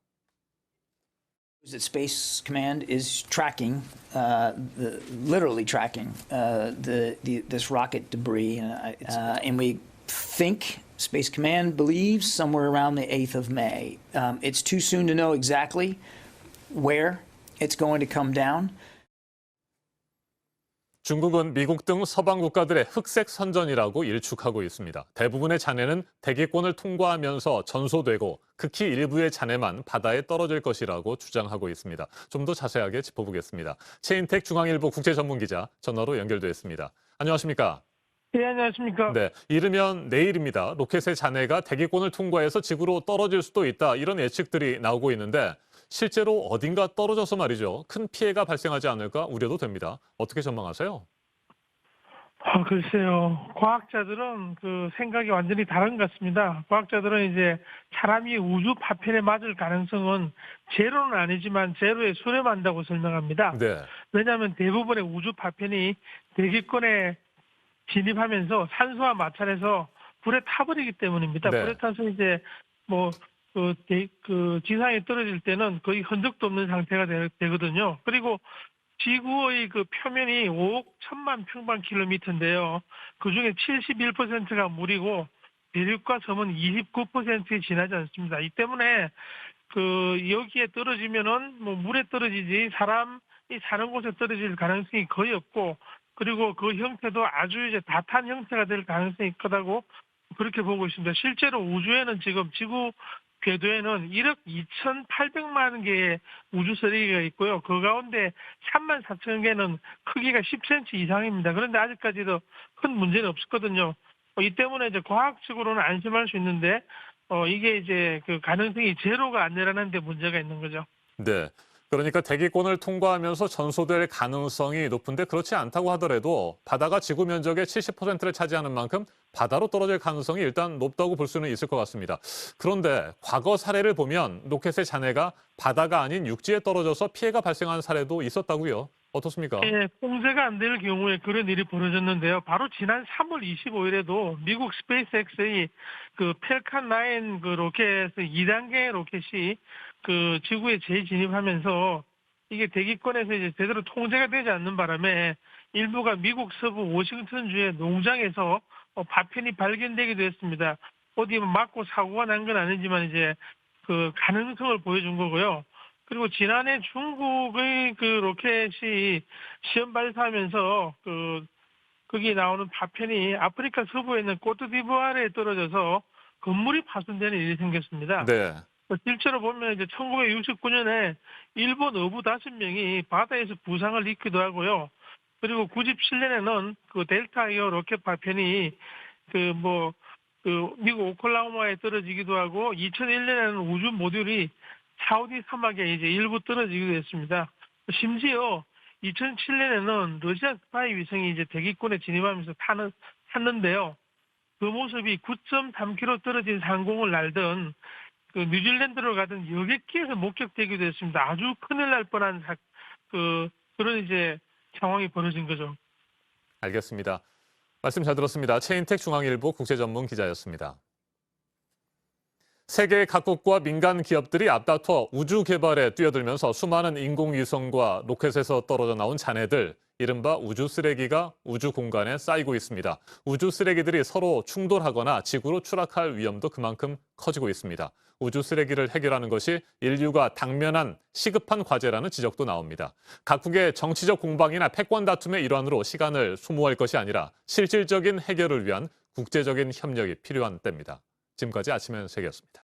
That Space Command is tracking, literally tracking this rocket debris, and we think Space Command believes somewhere around the 8th of May. It's too soon to know exactly where it's going to come down. 중국은 미국 등 서방 국가들의 흑색 선전이라고 일축하고 있습니다. 대부분의 잔해는 대기권을 통과하면서 전소되고 극히 일부의 잔해만 바다에 떨어질 것이라고 주장하고 있습니다. 좀 더 자세하게 짚어보겠습니다. 최인택 중앙일보 국제전문기자 전화로 연결돼 있습니다. 안녕하십니까? 네, 안녕하십니까? 네, 이르면 내일입니다. 로켓의 잔해가 대기권을 통과해서 지구로 떨어질 수도 있다. 이런 예측들이 나오고 있는데 실제로 어딘가 떨어져서 말이죠. 큰 피해가 발생하지 않을까 우려도 됩니다. 어떻게 전망하세요? 글쎄요. 과학자들은 그 생각이 완전히 다른 것 같습니다. 과학자들은 이제 사람이 우주 파편에 맞을 가능성은 제로는 아니지만 제로에 수렴한다고 설명합니다. 네. 왜냐하면 대부분의 우주 파편이 대기권에 진입하면서 산소와 마찰해서 불에 타버리기 때문입니다. 네. 불에 타서 이제 지상에 떨어질 때는 거의 흔적도 없는 상태가 되거든요. 그리고 지구의 그 표면이 5억 1천만 평방킬로미터인데요. 그중에 71%가 물이고 대륙과 섬은 29%에 지나지 않습니다. 이 때문에 여기에 떨어지면은 물에 떨어지지 사람이 사는 곳에 떨어질 가능성이 거의 없고, 그리고 그 형태도 아주 이제 다탄 형태가 될 가능성이 크다고 그렇게 보고 있습니다. 실제로 우주에는 지금 지구 궤도에는 1억 2,800만 개의 우주 쓰레기가 있고요. 그 가운데 3만 4천 개는 크기가 10cm 이상입니다. 그런데 아직까지도 큰 문제는 없었거든요. 이 때문에 이제 과학적으로는 안심할 수 있는데 이게 이제 그 가능성이 제로가 아니라는 데 문제가 있는 거죠. 네. 그러니까 대기권을 통과하면서 전소될 가능성이 높은데 그렇지 않다고 하더라도 바다가 지구 면적의 70%를 차지하는 만큼 바다로 떨어질 가능성이 일단 높다고 볼 수는 있을 것 같습니다. 그런데 과거 사례를 보면 로켓의 잔해가 바다가 아닌 육지에 떨어져서 피해가 발생한 사례도 있었다고요. 어떻습니까? 예, 통제가 안 될 경우에 그런 일이 벌어졌는데요. 바로 지난 3월 25일에도 미국 스페이스X의 그 펠칸 9 그 로켓 2단계 로켓이 그 지구에 재진입하면서 이게 대기권에서 이제 제대로 통제가 되지 않는 바람에 일부가 미국 서부 워싱턴주의 농장에서 파편이 발견되기도 했습니다. 어디 맞고 사고가 난 건 아니지만 이제 그 가능성을 보여준 거고요. 그리고 지난해 중국의 그 로켓이 시험 발사하면서 거기 나오는 파편이 아프리카 서부에 있는 코트디부아르에 떨어져서 건물이 파손되는 일이 생겼습니다. 네. 실제로 보면 이제 1969년에 일본 어부 5명이 바다에서 부상을 입기도 하고요. 그리고 97년에는 그 델타2호 로켓 파편이 미국 오클라호마에 떨어지기도 하고 2001년에는 우주 모듈이 사우디 사막에 이제 일부 떨어지기도 했습니다. 심지어 2007년에는 러시아 스파이 위성이 이제 대기권에 진입하면서 탔는데요. 그 모습이 9.3km 떨어진 상공을 날던 그 뉴질랜드로 가던 여객기에서 목격되기도 했습니다. 아주 큰일 날 뻔한 그런 이제 상황이 벌어진 거죠. 알겠습니다. 말씀 잘 들었습니다. 최인택 중앙일보 국제전문기자였습니다. 세계 각국과 민간 기업들이 앞다퉈 우주 개발에 뛰어들면서 수많은 인공위성과 로켓에서 떨어져 나온 잔해들, 이른바 우주 쓰레기가 우주 공간에 쌓이고 있습니다. 우주 쓰레기들이 서로 충돌하거나 지구로 추락할 위험도 그만큼 커지고 있습니다. 우주 쓰레기를 해결하는 것이 인류가 당면한 시급한 과제라는 지적도 나옵니다. 각국의 정치적 공방이나 패권 다툼의 일환으로 시간을 소모할 것이 아니라 실질적인 해결을 위한 국제적인 협력이 필요한 때입니다. 지금까지 아침엔 세계였습니다.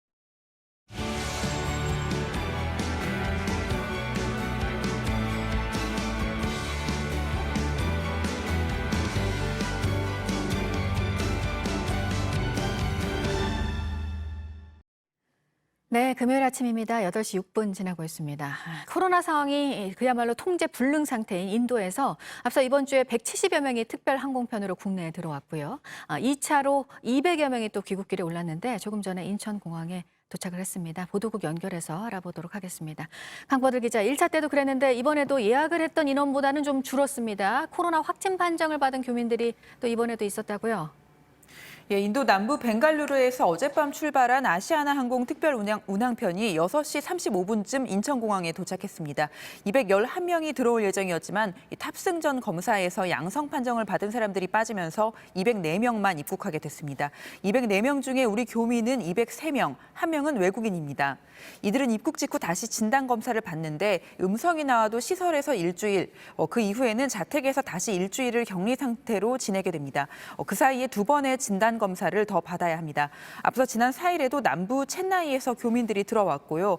네, 금요일 아침입니다. 8시 6분 지나고 있습니다. 코로나 상황이 그야말로 통제 불능 상태인 인도에서 앞서 이번 주에 170여 명이 특별 항공편으로 국내에 들어왔고요. 2차로 200여 명이 또 귀국길에 올랐는데 조금 전에 인천공항에 도착을 했습니다. 보도국 연결해서 알아보도록 하겠습니다. 강보들 기자, 1차 때도 그랬는데 이번에도 예약을 했던 인원보다는 좀 줄었습니다. 코로나 확진 판정을 받은 교민들이 또 이번에도 있었다고요? 예, 인도 남부 벵갈루루에서 어젯밤 출발한 아시아나 항공 특별 운항편이 6시 35분쯤 인천공항에 도착했습니다. 211명이 들어올 예정이었지만 탑승 전 검사에서 양성 판정을 받은 사람들이 빠지면서 204명만 입국하게 됐습니다. 204명 중에 우리 교민은 203명, 1명은 외국인입니다. 이들은 입국 직후 다시 진단검사를 받는데 음성이 나와도 시설에서 일주일, 그 이후에는 자택에서 다시 일주일을 격리 상태로 지내게 됩니다. 그 사이에 2번의 진단검사를 더 받아야 합니다. 앞서 지난 4일에도 남부 첸나이에서 교민들이 들어왔고요.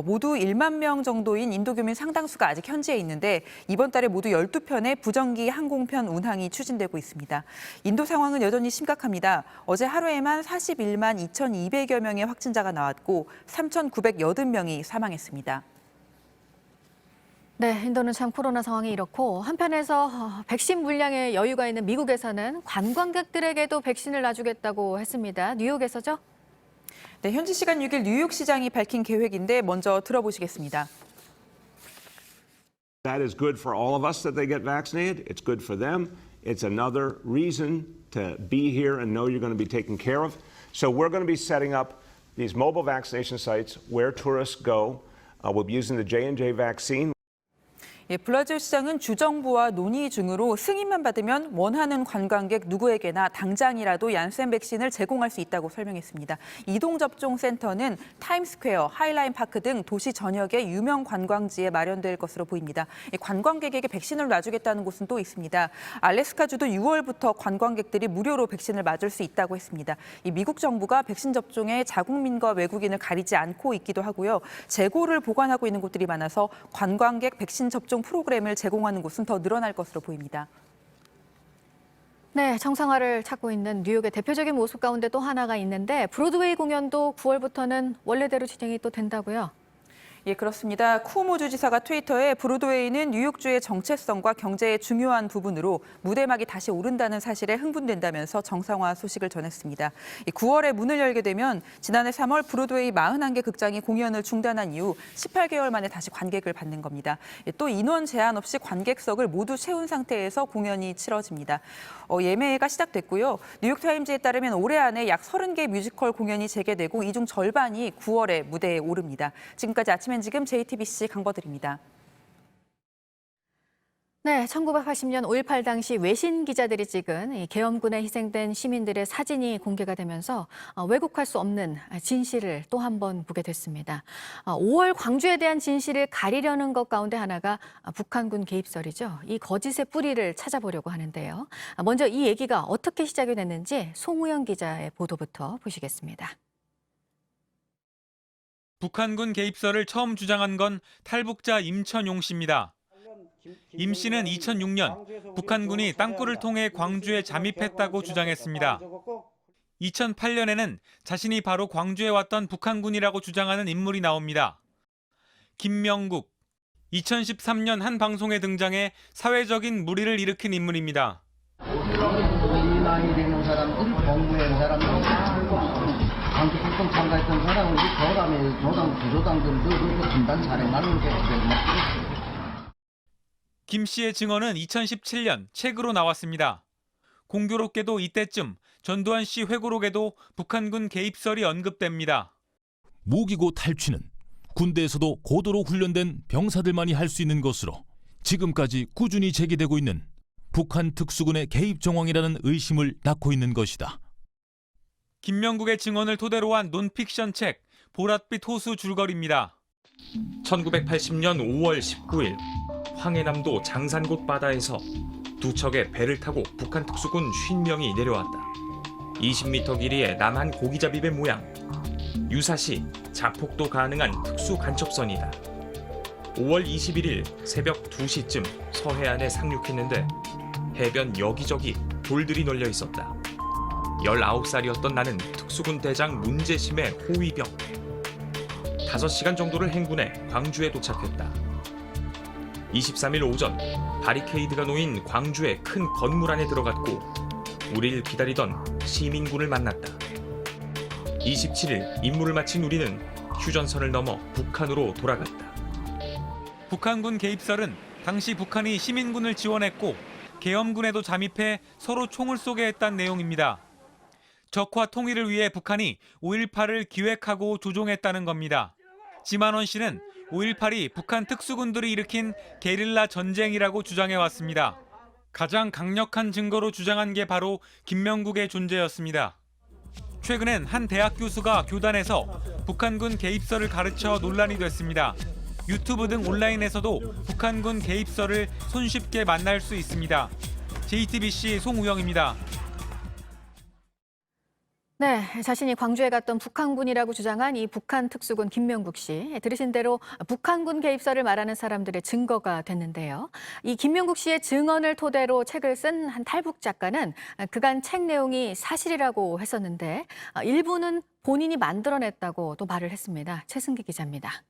모두 1만 명 정도인 인도 교민 상당수가 아직 현지에 있는데 이번 달에 모두 12편의 부정기 항공편 운항이 추진되고 있습니다. 인도 상황은 여전히 심각합니다. 어제 하루에만 41만 2,200여 명의 확진자가 나왔고 3,980명이 사망했습니다. 네, 인도는 참 코로나 상황이 이렇고 한편에서 백신 물량에 여유가 있는 미국에서는 관광객들에게도 백신을 놔주겠다고 했습니다. 뉴욕에서죠? 네, 현지 시간 6일 뉴욕 시장이 밝힌 계획인데 먼저 들어보시겠습니다. That is good for all of us that they get vaccinated. It's good for them. It's another reason to be here and know you're going to be taken care of. So we're going to be setting up these mobile vaccination sites where tourists go. We'll be using the J&J vaccine. 브라질 시장은 주정부와 논의 중으로 승인만 받으면 원하는 관광객 누구에게나 당장이라도 얀센 백신을 제공할 수 있다고 설명했습니다. 이동접종센터는 타임스퀘어, 하이라인 파크 등 도시 전역의 유명 관광지에 마련될 것으로 보입니다. 관광객에게 백신을 놔주겠다는 곳은 또 있습니다. 알래스카주도 6월부터 관광객들이 무료로 백신을 맞을 수 있다고 했습니다. 미국 정부가 백신 접종에 자국민과 외국인을 가리지 않고 있기도 하고요. 재고를 보관하고 있는 곳들이 많아서 관광객 백신 접종 프로그램을 제공하는 곳은 더 늘어날 것으로 보입니다. 네, 정상화를 찾고 있는 뉴욕의 대표적인 모습 가운데 또 하나가 있는데 브로드웨이 공연도 9월부터는 원래대로 진행이 또 된다고요? 예, 그렇습니다. 쿠오모 주지사가 트위터에 브로드웨이는 뉴욕주의 정체성과 경제의 중요한 부분으로 무대막이 다시 오른다는 사실에 흥분된다면서 정상화 소식을 전했습니다. 9월에 문을 열게 되면 지난해 3월 브로드웨이 41개 극장이 공연을 중단한 이후 18개월 만에 다시 관객을 받는 겁니다. 또 인원 제한 없이 관객석을 모두 채운 상태에서 공연이 치러집니다. 예매가 시작됐고요. 뉴욕타임즈에 따르면 올해 안에 약 30개 뮤지컬 공연이 재개되고 이 중 절반이 9월에 무대에 오릅니다. 지금까지 아침엔 지금 JTBC 강버들입니다. 네, 1980년 5.18 당시 외신 기자들이 찍은 이 계엄군에 희생된 시민들의 사진이 공개가 되면서 왜곡할 수 없는 진실을 또 한 번 보게 됐습니다. 5월 광주에 대한 진실을 가리려는 것 가운데 하나가 북한군 개입설이죠. 이 거짓의 뿌리를 찾아보려고 하는데요. 먼저 이 얘기가 어떻게 시작이 됐는지 송우영 기자의 보도부터 보시겠습니다. 북한군 개입설을 처음 주장한 건 탈북자 임천용 씨입니다. 임 씨는 2006년 북한군이 땅굴을 통해 광주에 잠입했다고 주장했습니다. 2008년에는 자신이 바로 광주에 왔던 북한군이라고 주장하는 인물이 나옵니다. 김명국. 2013년 한 방송에 등장해 사회적인 물의를 일으킨 인물입니다. 이 나이 되는 사람들, 공부한 사람들, 광주특공 참가했던 사람은 조당, 부조당들도 그렇게 분단 촬영하는 게 김 씨의 증언은 2017년 책으로 나왔습니다. 공교롭게도 이때쯤 전두환 씨 회고록에도 북한군 개입설이 언급됩니다. 무기고 탈취는 군대에서도 고도로 훈련된 병사들만이 할 수 있는 것으로 지금까지 꾸준히 제기되고 있는 북한 특수군의 개입 정황이라는 의심을 낳고 있는 것이다. 김명국의 증언을 토대로 한 논픽션 책 보랏빛 호수 줄거리입니다. 1980년 5월 19일 황해남도 장산곶 바다에서 두 척의 배를 타고 북한 특수군 50명이 내려왔다. 20m 길이의 남한 고기잡이배 모양. 유사시 자폭도 가능한 특수 간첩선이다. 5월 21일 새벽 2시쯤 서해안에 상륙했는데 해변 여기저기 돌들이 널려 있었다. 19살이었던 나는 특수군 대장 문재심의 호위병. 5시간 정도를 행군해 광주에 도착했다. 23일 오전 바리케이드가 놓인 광주의 큰 건물 안에 들어갔고 우리를 기다리던 시민군을 만났다. 27일 임무를 마친 우리는 휴전선을 넘어 북한으로 돌아갔다. 북한군 개입설은 당시 북한이 시민군을 지원했고 계엄군에도 잠입해 서로 총을 쏘게 했다는 내용입니다. 적화 통일을 위해 북한이 5.18을 기획하고 조종했다는 겁니다. 지만원 씨는 5.18이 북한 특수군들이 일으킨 게릴라 전쟁이라고 주장해왔습니다. 가장 강력한 증거로 주장한 게 바로 김명국의 존재였습니다. 최근엔 한 대학 교수가 교단에서 북한군 개입설을 가르쳐 논란이 됐습니다. 유튜브 등 온라인에서도 북한군 개입설을 손쉽게 만날 수 있습니다. JTBC 송우영입니다. 네, 자신이 광주에 갔던 북한군이라고 주장한 이 북한 특수군 김명국 씨. 들으신 대로 북한군 개입설을 말하는 사람들의 증거가 됐는데요. 이 김명국 씨의 증언을 토대로 책을 쓴 한 탈북 작가는 그간 책 내용이 사실이라고 했었는데 일부는 본인이 만들어냈다고 또 말을 했습니다. 최승기 기자입니다.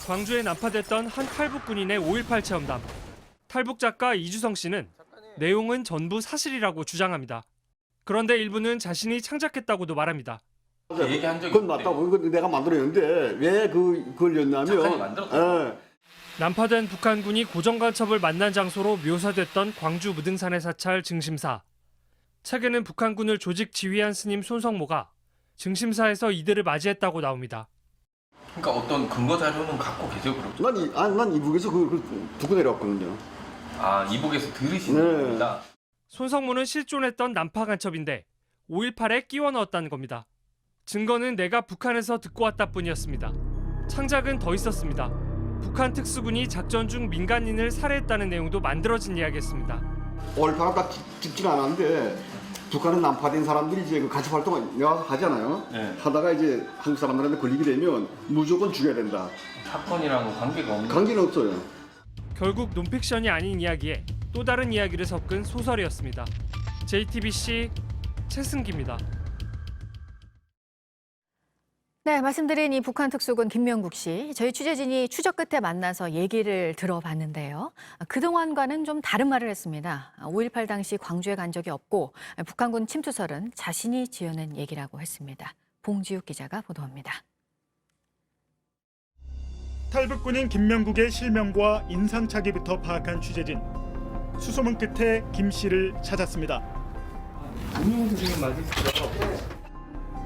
광주에 난파됐던 한 탈북 군인의 5.18 체험담. 탈북 작가 이주성 씨는 내용은 전부 사실이라고 주장합니다. 그런데 일부는 자신이 창작했다고도 말합니다. 얘기한 적이 그건 맞다고. 그건 내가 만들었는데 왜 그걸 였냐면 난파된 북한군이 고정간첩을 만난 장소로 묘사됐던 광주 무등산의 사찰 증심사. 최근엔 북한군을 조직 지휘한 스님 손성모가 증심사에서 이들을 맞이했다고 나옵니다. 그러니까 어떤 근거 자료는 갖고 계세요, 그럼? 난 이북에서 그걸 듣고 내려왔거든요. 아, 이북에서 들으시는 겁니다. 손성모는 실존했던 난파 간첩인데 5.18에 끼워 넣었다는 겁니다. 증거는 내가 북한에서 듣고 왔다 뿐이었습니다. 창작은 더 있었습니다. 북한 특수군이 작전 중 민간인을 살해했다는 내용도 만들어진 이야기였습니다. 5.18가 죽지는 않았는데 북한은 난파된 사람들이 이제 그 간첩 활동을 나와서 하잖아요. 네. 하다가 이제 한국 사람들한테 걸리게 되면 무조건 죽여야 된다. 사건이랑 관계가 없는. 관계는 없어요. 결국 논픽션이 아닌 이야기에 또 다른 이야기를 섞은 소설이었습니다. JTBC 최승기입니다. 네, 말씀드린 이 북한 특수군 김명국 씨, 저희 취재진이 추적 끝에 만나서 얘기를 들어봤는데요. 그동안과는 좀 다른 말을 했습니다. 5.18 당시 광주에 간 적이 없고 북한군 침투설은 자신이 지어낸 얘기라고 했습니다. 봉지욱 기자가 보도합니다. 탈북군인 김명국의 실명과 인상착의부터 파악한 취재진. 수소문 끝에 김 씨를 찾았습니다. 김명국 선생님 맞으시죠?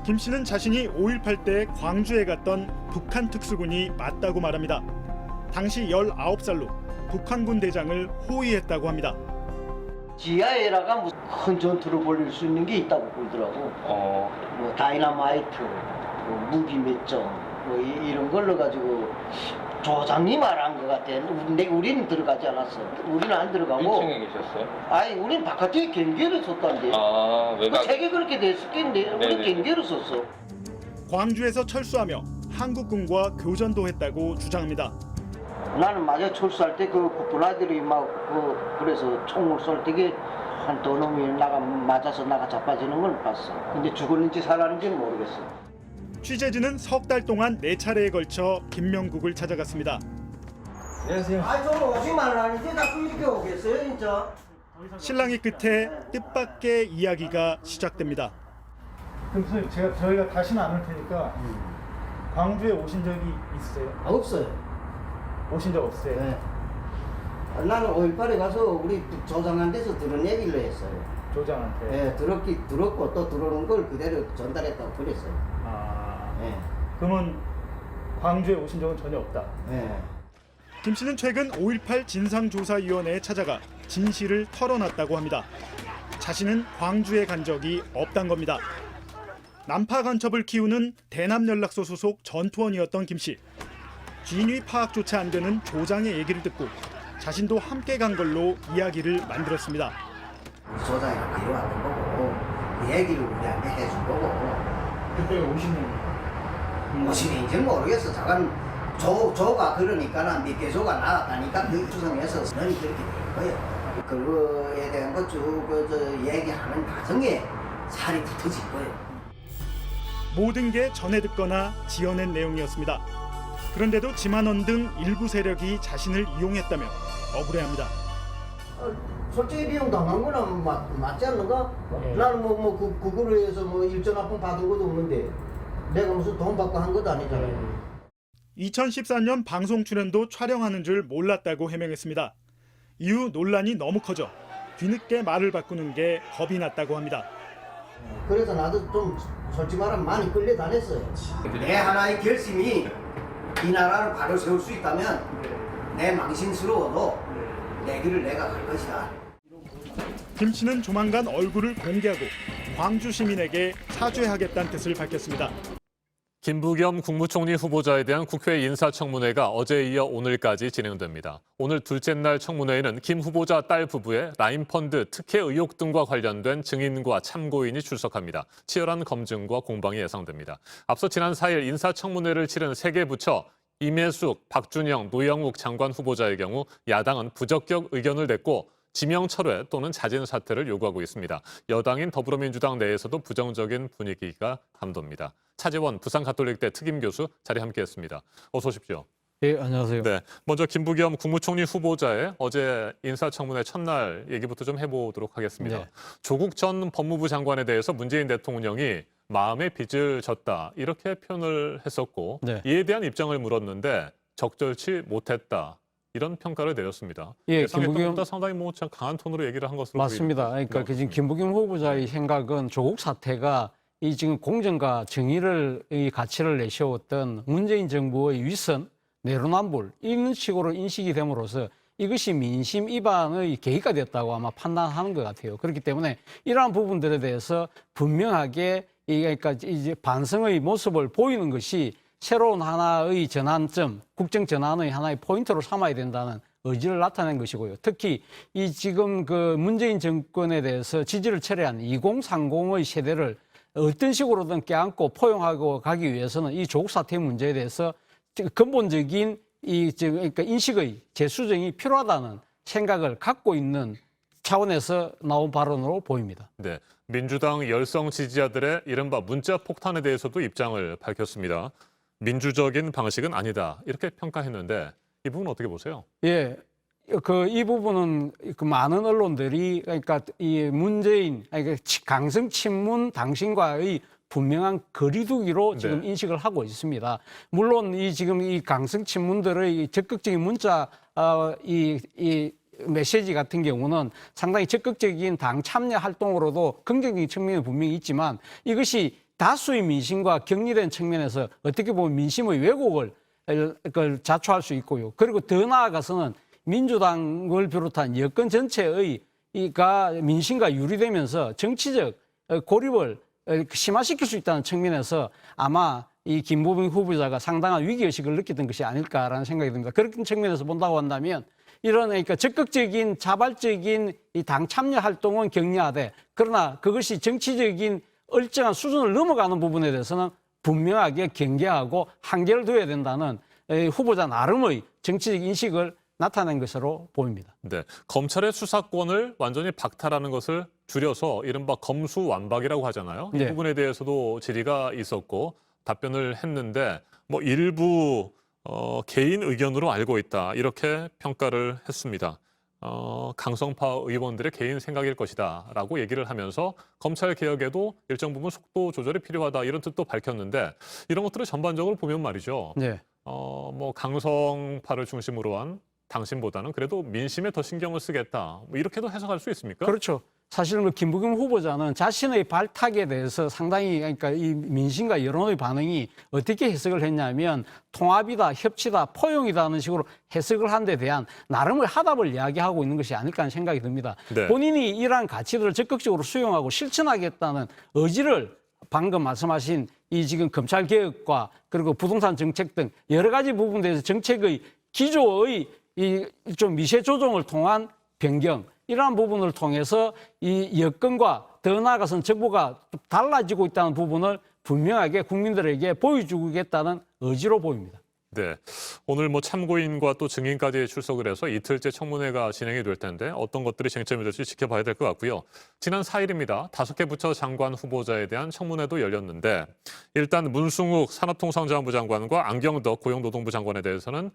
김 씨는 자신이 5.18 때 광주에 갔던 북한 특수군이 맞다고 말합니다. 당시 19살로 북한군 대장을 호위했다고 합니다. 지하에다가 큰 전투를 벌일 수 있는 게 있다고 보더라고. 뭐 다이너마이트, 뭐 무기 몇 점, 뭐 이런 걸로 가지고 조장이 말한 것 같아. 우리는 들어가지 않았어. 우리는 안 들어가고. 1층에 계셨어요? 아니, 우리는 바깥에 경계를 섰단데. 외곽. 그 책에 그렇게 됐었겠는데 우리 경계를 섰어. 광주에서 철수하며 한국군과 교전도 했다고 주장합니다. 나는 맞아 철수할 때 그 군아들이 막 그래서 총을 쏠 때 한 두 놈이 맞아서 자빠지는 걸 봤어. 근데 죽었는지 살았는지는 모르겠어. 취재진은 석 달 동안 4차례에 걸쳐 김명국을 찾아갔습니다. 안녕하세요. 저는 오지 말라는데 자꾸 이렇게 오겠어요, 진짜. 실랑이 끝에 뜻밖의 이야기가 시작됩니다. 그럼 선생님, 저희가 다시는 안 올 테니까 광주에 오신 적이 있으세요? 없어요. 오신 적 없으세요? 네. 나는 5.18에 가서 우리 조장한테서 들은 얘기를 했어요. 조장한테? 네, 들었고 또 들어오는 걸 그대로 전달했다고 그랬어요. 네. 그러면 광주에 오신 적은 전혀 없다? 네. 김 씨는 최근 5.18 진상조사위원회에 찾아가 진실을 털어놨다고 합니다. 자신은 광주에 간 적이 없단 겁니다. 난파 간첩을 키우는 대남연락소 소속 전투원이었던 김 씨. 진위 파악조차 안 되는 조장의 얘기를 듣고 자신도 함께 간 걸로 이야기를 만들었습니다. 조장이랑 데려왔던 거고 그 얘기를 우리한테 해준 거고. 그때 50년. 50년인지는 모르겠어. 잠깐 조가 그러니까 밑에조가 나왔다니까 그 추정해서 너는 그렇게 된 거예요. 그거에 대한 거 쭉 얘기하는 과정에 살이 붙어질 거예요. 모든 게 전해 듣거나 지어낸 내용이었습니다. 그런데도 지만원 등 일부 세력이 자신을 이용했다며 억울해합니다. 솔직히 비용 당한 거는 맞지 않는가? 네. 나는 그거로 해서 일전 합병 받은 것도 없는데 내가 무슨 돈 받고 한 것도 아니잖아요. 2014년 방송 출연도 촬영하는 줄 몰랐다고 해명했습니다. 이후 논란이 너무 커져 뒤늦게 말을 바꾸는 게 겁이 났다고 합니다. 그래서 나도 좀 솔직히 말하면 많이 끌려다녔어요. 내 하나의 결심이 이 나라를 바로 세울 수 있다면 내 망신스러워도 내 길을 내가 갈 것이다. 김 씨는 조만간 얼굴을 공개하고 광주 시민에게 사죄하겠다는 뜻을 밝혔습니다. 김부겸 국무총리 후보자에 대한 국회 인사청문회가 어제에 이어 오늘까지 진행됩니다. 오늘 둘째 날 청문회에는 김 후보자 딸 부부의 라인펀드 특혜 의혹 등과 관련된 증인과 참고인이 출석합니다. 치열한 검증과 공방이 예상됩니다. 앞서 지난 4일 인사청문회를 치른 3개 부처 임혜숙, 박준영, 노영욱 장관 후보자의 경우 야당은 부적격 의견을 냈고 지명 철회 또는 자진 사퇴를 요구하고 있습니다. 여당인 더불어민주당 내에서도 부정적인 분위기가 감돕니다. 차재원 부산가톨릭대 특임교수 자리 함께했습니다. 어서 오십시오. 예, 안녕하세요. 네, 먼저 김부겸 국무총리 후보자의 어제 인사청문회 첫날 얘기부터 좀 해보도록 하겠습니다. 네. 조국 전 법무부 장관에 대해서 문재인 대통령이 마음의 빚을 졌다 이렇게 표현을 했었고 네. 이에 대한 입장을 물었는데 적절치 못했다 이런 평가를 내렸습니다. 예, 예상했던 김부겸 것보다 상당히 뭐 참 강한 톤으로 얘기를 한 것으로 맞습니다. 그러니까 그 지금 김부겸 후보자의 생각은 조국 사태가 이 지금 공정과 정의를 이 가치를 내세웠던 문재인 정부의 위선, 내로남불 이런 식으로 인식이 됨으로써 이것이 민심 위반의 계기가 됐다고 아마 판단하는 것 같아요. 그렇기 때문에 이러한 부분들에 대해서 분명하게 그러니까 이제 반성의 모습을 보이는 것이 새로운 하나의 전환점, 국정 전환의 하나의 포인트로 삼아야 된다는 의지를 나타낸 것이고요. 특히 이 지금 그 문재인 정권에 대해서 지지를 철회한 2030의 세대를 어떤 식으로든 껴안고 포용하고 가기 위해서는 이 조국 사태 문제에 대해서 근본적인 그러니까 인식의 재수정이 필요하다는 생각을 갖고 있는 차원에서 나온 발언으로 보입니다. 네, 민주당 열성 지지자들의 이른바 문자 폭탄에 대해서도 입장을 밝혔습니다. 민주적인 방식은 아니다 이렇게 평가했는데 이 부분 어떻게 보세요? 예, 이 부분은 그 많은 언론들이 그러니까 이 문재인 강성 친문 당신과의 분명한 거리두기로 지금 인식을 하고 있습니다. 물론 지금 이 강성 친문들의 적극적인 문자 이 메시지 같은 경우는 상당히 적극적인 당 참여 활동으로도 긍정적인 측면이 분명히 있지만 이것이 다수의 민심과 격리된 측면에서 어떻게 보면 민심의 왜곡을 자초할 수 있고요. 그리고 더 나아가서는 민주당을 비롯한 여권 전체의 민심과 유리되면서 정치적 고립을 심화시킬 수 있다는 측면에서 아마 이 김부겸 후보자가 상당한 위기의식을 느꼈던 것이 아닐까라는 생각이 듭니다. 그런 측면에서 본다고 한다면 이런 그러니까 적극적인 자발적인 이 당 참여 활동은 격려하되 그러나 그것이 정치적인 일정한 수준을 넘어가는 부분에 대해서는 분명하게 경계하고 한계를 둬야 된다는 후보자 나름의 정치적 인식을 나타낸 것으로 보입니다. 네, 검찰의 수사권을 완전히 박탈하는 것을 줄여서 이른바 검수완박이라고 하잖아요. 이 부분에 대해서도 질의가 있었고 답변을 했는데 뭐 일부 개인 의견으로 알고 있다 이렇게 평가를 했습니다. 강성파 의원들의 개인 생각일 것이다라고 얘기를 하면서 검찰 개혁에도 일정 부분 속도 조절이 필요하다 이런 뜻도 밝혔는데 이런 것들을 전반적으로 보면 말이죠. 네. 뭐 강성파를 중심으로 한 당신보다는 그래도 민심에 더 신경을 쓰겠다. 뭐 이렇게도 해석할 수 있습니까? 그렇죠. 사실은 그 김부겸 후보자는 자신의 발탁에 대해서 상당히 그러니까 이 민심과 여론의 반응이 어떻게 해석을 했냐면 통합이다, 협치다, 포용이다는 식으로 해석을 한 데 대한 나름의 화답을 이야기하고 있는 것이 아닐까 하는 생각이 듭니다. 네. 본인이 이러한 가치들을 적극적으로 수용하고 실천하겠다는 의지를 방금 말씀하신 이 지금 검찰 개혁과 그리고 부동산 정책 등 여러 가지 부분에 대해서 정책의 기조의 이 좀 미세 조정을 통한 변경 이러한 부분을 통해서 이 여건과 더 나아가서는 정부가 달라지고 있다는 부분을 분명하게 국민들에게 보여주겠다는 의지로 보입니다. 네, 오늘 뭐 참고인과 또 증인까지 출석을 해서 이틀째 청문회가 진행이 될 텐데 어떤 것들이 쟁점이 될지 지켜봐야 될 것 같고요. 지난 4일입니다. 5개 부처 장관 후보자에 대한 청문회도 열렸는데 일단 문승욱 산업통상자원부 장관과 안경덕 고용노동부 장관에 대해서는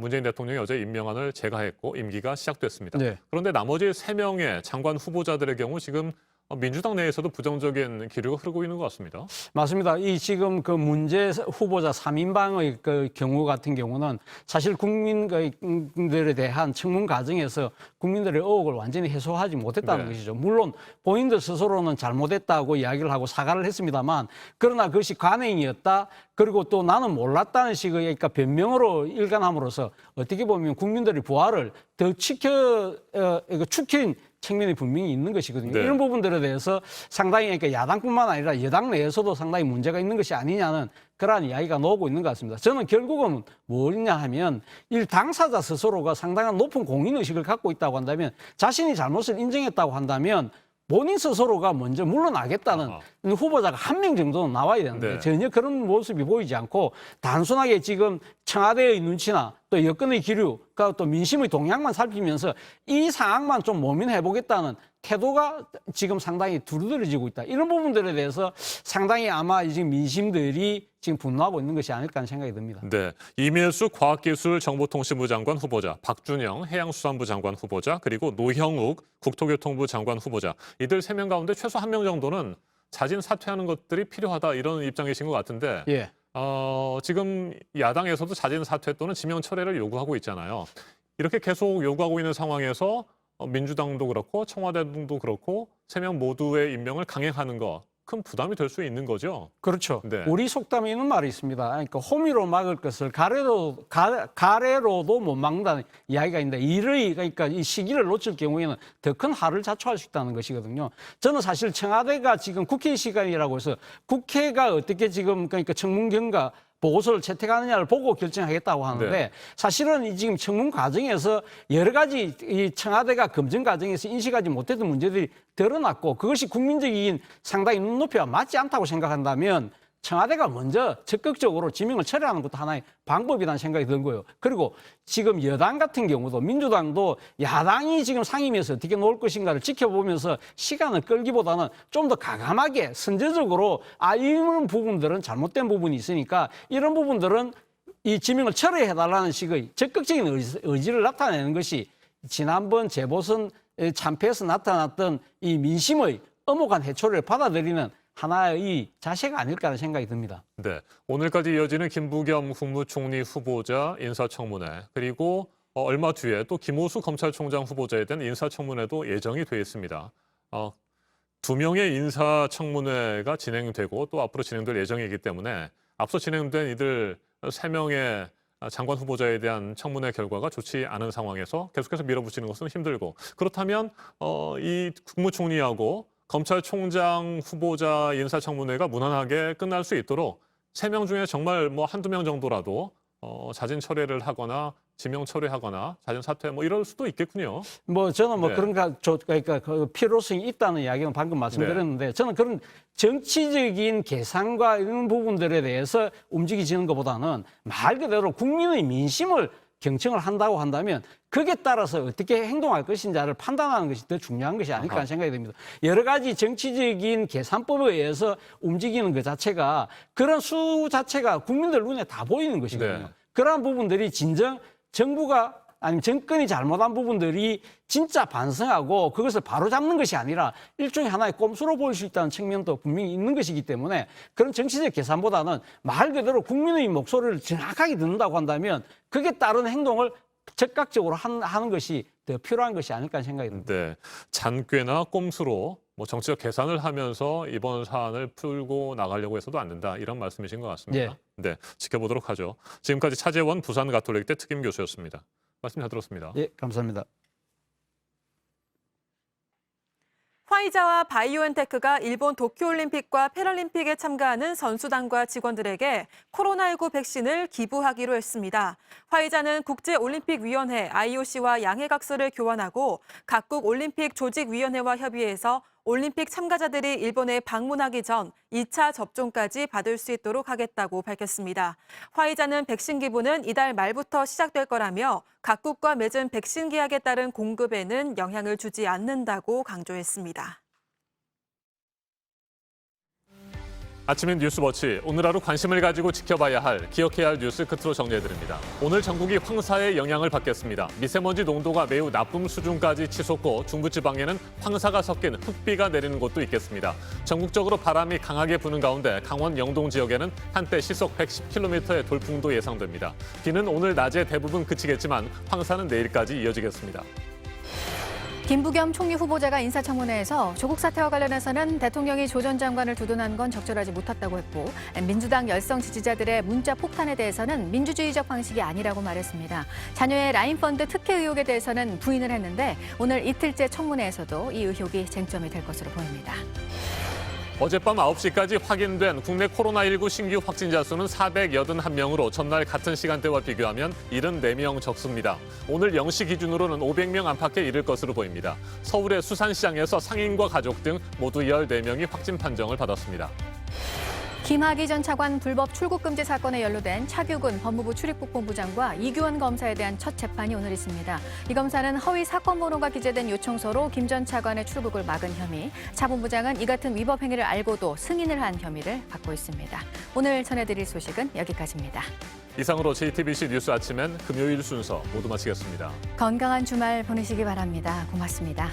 문재인 대통령이 어제 임명안을 제거했고 임기가 시작됐습니다. 네. 그런데 나머지 3명의 장관 후보자들의 경우 지금 민주당 내에서도 부정적인 기류가 흐르고 있는 것 같습니다. 맞습니다. 이 지금 그 문제 후보자 3인방의 그 경우 같은 경우는 사실 국민들에 대한 청문 과정에서 국민들의 의혹을 완전히 해소하지 못했다는 것이죠. 물론 본인들 스스로는 잘못했다고 이야기를 하고 사과를 했습니다만 그러나 그것이 관행이었다. 그리고 또 나는 몰랐다는 식의 그러니까 변명으로 일관함으로써 어떻게 보면 국민들의 부활을 더 축hin 측면이 분명히 있는 것이거든요. 네. 이런 부분들에 대해서 상당히 그러니까 야당뿐만 아니라 여당 내에서도 상당히 문제가 있는 것이 아니냐는 그러한 이야기가 나오고 있는 것 같습니다. 저는 결국은 뭐냐 하면 이 당사자 스스로가 상당한 높은 공인의식을 갖고 있다고 한다면 자신이 잘못을 인정했다고 한다면 본인 스스로가 먼저 물러나겠다는 후보자가 한 명 정도는 나와야 되는데 전혀 그런 모습이 보이지 않고 단순하게 지금 청와대의 눈치나 또 여권의 기류가 또 민심의 동향만 살피면서 이 상황만 좀 모면해보겠다는 태도가 지금 상당히 두드러지고 있다. 이런 부분들에 대해서 상당히 아마 지금 민심들이 지금 분노하고 있는 것이 아닐까 하는 생각이 듭니다. 네, 이밀수 과학기술정보통신부 장관 후보자, 박준영 해양수산부 장관 후보자, 그리고 노형욱 국토교통부 장관 후보자. 이들 3명 가운데 최소 1명 정도는 자진 사퇴하는 것들이 필요하다 이런 입장이신 것 같은데 예. 지금 야당에서도 자진 사퇴 또는 지명 철회를 요구하고 있잖아요. 이렇게 계속 요구하고 있는 상황에서 민주당도 그렇고 청와대도 그렇고 3명 모두의 임명을 강행하는 거 큰 부담이 될 수 있는 거죠. 그렇죠. 네. 우리 속담에 있는 말이 있습니다. 그러니까 호미로 막을 것을 가래로도 못 막는다는 이야기가 있는데 그러니까 이 시기를 놓칠 경우에는 더 큰 har를 자초할 수 있다는 것이거든요. 저는 사실 청와대가 지금 국회 시간이라고 해서 국회가 어떻게 지금 그러니까 청문경과 보고서를 채택하느냐를 보고 결정하겠다고 하는데 네. 사실은 이 지금 청문 과정에서 여러 가지 이 청와대가 검증 과정에서 인식하지 못했던 문제들이 드러났고 그것이 국민적인 상당히 눈높이와 맞지 않다고 생각한다면 청와대가 먼저 적극적으로 지명을 철회하는 것도 하나의 방법이라는 생각이 든 거예요. 그리고 지금 여당 같은 경우도 민주당도 야당이 지금 상임위에서 어떻게 놓을 것인가를 지켜보면서 시간을 끌기보다는 좀 더 과감하게 선제적으로 이런 부분들은 잘못된 부분이 있으니까 이런 부분들은 이 지명을 철회해달라는 식의 적극적인 의지를 나타내는 것이 지난번 재보선 참패에서 나타났던 이 민심의 엄혹한 해초를 받아들이는 하나의 자세가 아닐까 하는 생각이 듭니다. 네, 오늘까지 이어지는 김부겸 국무총리 후보자 인사청문회 그리고 얼마 뒤에 또 김호수 검찰총장 후보자에 대한 인사청문회도 예정이 돼 있습니다. 2명의 인사청문회가 진행되고 또 앞으로 진행될 예정이기 때문에 앞서 진행된 이들 3명의 장관 후보자에 대한 청문회 결과가 좋지 않은 상황에서 계속해서 밀어붙이는 것은 힘들고 그렇다면 이 국무총리하고 검찰총장 후보자 인사청문회가 무난하게 끝날 수 있도록 3명 중에 정말 한두 명 정도라도 자진 철회를 하거나 지명 철회하거나 자진 사퇴 이럴 수도 있겠군요. 저는 네. 그러니까 그 필요성이 있다는 이야기는 방금 말씀드렸는데 네. 저는 그런 정치적인 계산과 이런 부분들에 대해서 움직이지는 것보다는 말 그대로 국민의 민심을 경청을 한다고 한다면 거기에 따라서 어떻게 행동할 것인지를 판단하는 것이 더 중요한 것이 아닐까 하는 생각이 듭니다. 여러 가지 정치적인 계산법에 의해서 움직이는 것 자체가 그런 수 자체가 국민들 눈에 다 보이는 것이거든요. 네. 그러한 부분들이 진정 정부가 아니면 정권이 잘못한 부분들이 진짜 반성하고 그것을 바로잡는 것이 아니라 일종의 하나의 꼼수로 보일 수 있다는 측면도 분명히 있는 것이기 때문에 그런 정치적 계산보다는 말 그대로 국민의 목소리를 정확하게 듣는다고 한다면 그에 따른 행동을 적극적으로 하는 것이 더 필요한 것이 아닐까 생각이 듭니다. 네, 잔꾀나 꼼수로 정치적 계산을 하면서 이번 사안을 풀고 나가려고 해서도 안 된다. 이런 말씀이신 것 같습니다. 네, 지켜보도록 하죠. 지금까지 차재원 부산가톨릭대 특임교수였습니다. 말씀 잘 들었습니다. 예, 감사합니다. 화이자와 바이오엔테크가 일본 도쿄올림픽과 패럴림픽에 참가하는 선수단과 직원들에게 코로나19 백신을 기부하기로 했습니다. 화이자는 국제올림픽위원회 IOC와 양해각서를 교환하고 각국 올림픽 조직위원회와 협의해서 올림픽 참가자들이 일본에 방문하기 전 2차 접종까지 받을 수 있도록 하겠다고 밝혔습니다. 화이자는 백신 기부는 이달 말부터 시작될 거라며 각국과 맺은 백신 계약에 따른 공급에는 영향을 주지 않는다고 강조했습니다. 아침엔 뉴스워치, 오늘 하루 관심을 가지고 지켜봐야 할, 기억해야 할 뉴스 끝으로 정리해드립니다. 오늘 전국이 황사의 영향을 받겠습니다. 미세먼지 농도가 매우 나쁨 수준까지 치솟고 중부지방에는 황사가 섞인 흑비가 내리는 곳도 있겠습니다. 전국적으로 바람이 강하게 부는 가운데 강원 영동 지역에는 한때 시속 110km의 돌풍도 예상됩니다. 비는 오늘 낮에 대부분 그치겠지만 황사는 내일까지 이어지겠습니다. 김부겸 총리 후보자가 인사청문회에서 조국 사태와 관련해서는 대통령이 조 전 장관을 두둔한 건 적절하지 못했다고 했고 민주당 열성 지지자들의 문자 폭탄에 대해서는 민주주의적 방식이 아니라고 말했습니다. 자녀의 라인펀드 특혜 의혹에 대해서는 부인을 했는데 오늘 이틀째 청문회에서도 이 의혹이 쟁점이 될 것으로 보입니다. 어젯밤 9시까지 확인된 국내 코로나19 신규 확진자 수는 481명으로 전날 같은 시간대와 비교하면 74명 적습니다. 오늘 0시 기준으로는 500명 안팎에 이를 것으로 보입니다. 서울의 수산시장에서 상인과 가족 등 모두 14명이 확진 판정을 받았습니다. 김학의 전 차관 불법 출국 금지 사건에 연루된 차규근 법무부 출입국본부장과 이규원 검사에 대한 첫 재판이 오늘 있습니다. 이 검사는 허위 사건 번호가 기재된 요청서로 김 전 차관의 출국을 막은 혐의, 차 본부장은 이 같은 위법 행위를 알고도 승인을 한 혐의를 받고 있습니다. 오늘 전해드릴 소식은 여기까지입니다. 이상으로 JTBC 뉴스 아침엔 금요일 순서 모두 마치겠습니다. 건강한 주말 보내시기 바랍니다. 고맙습니다.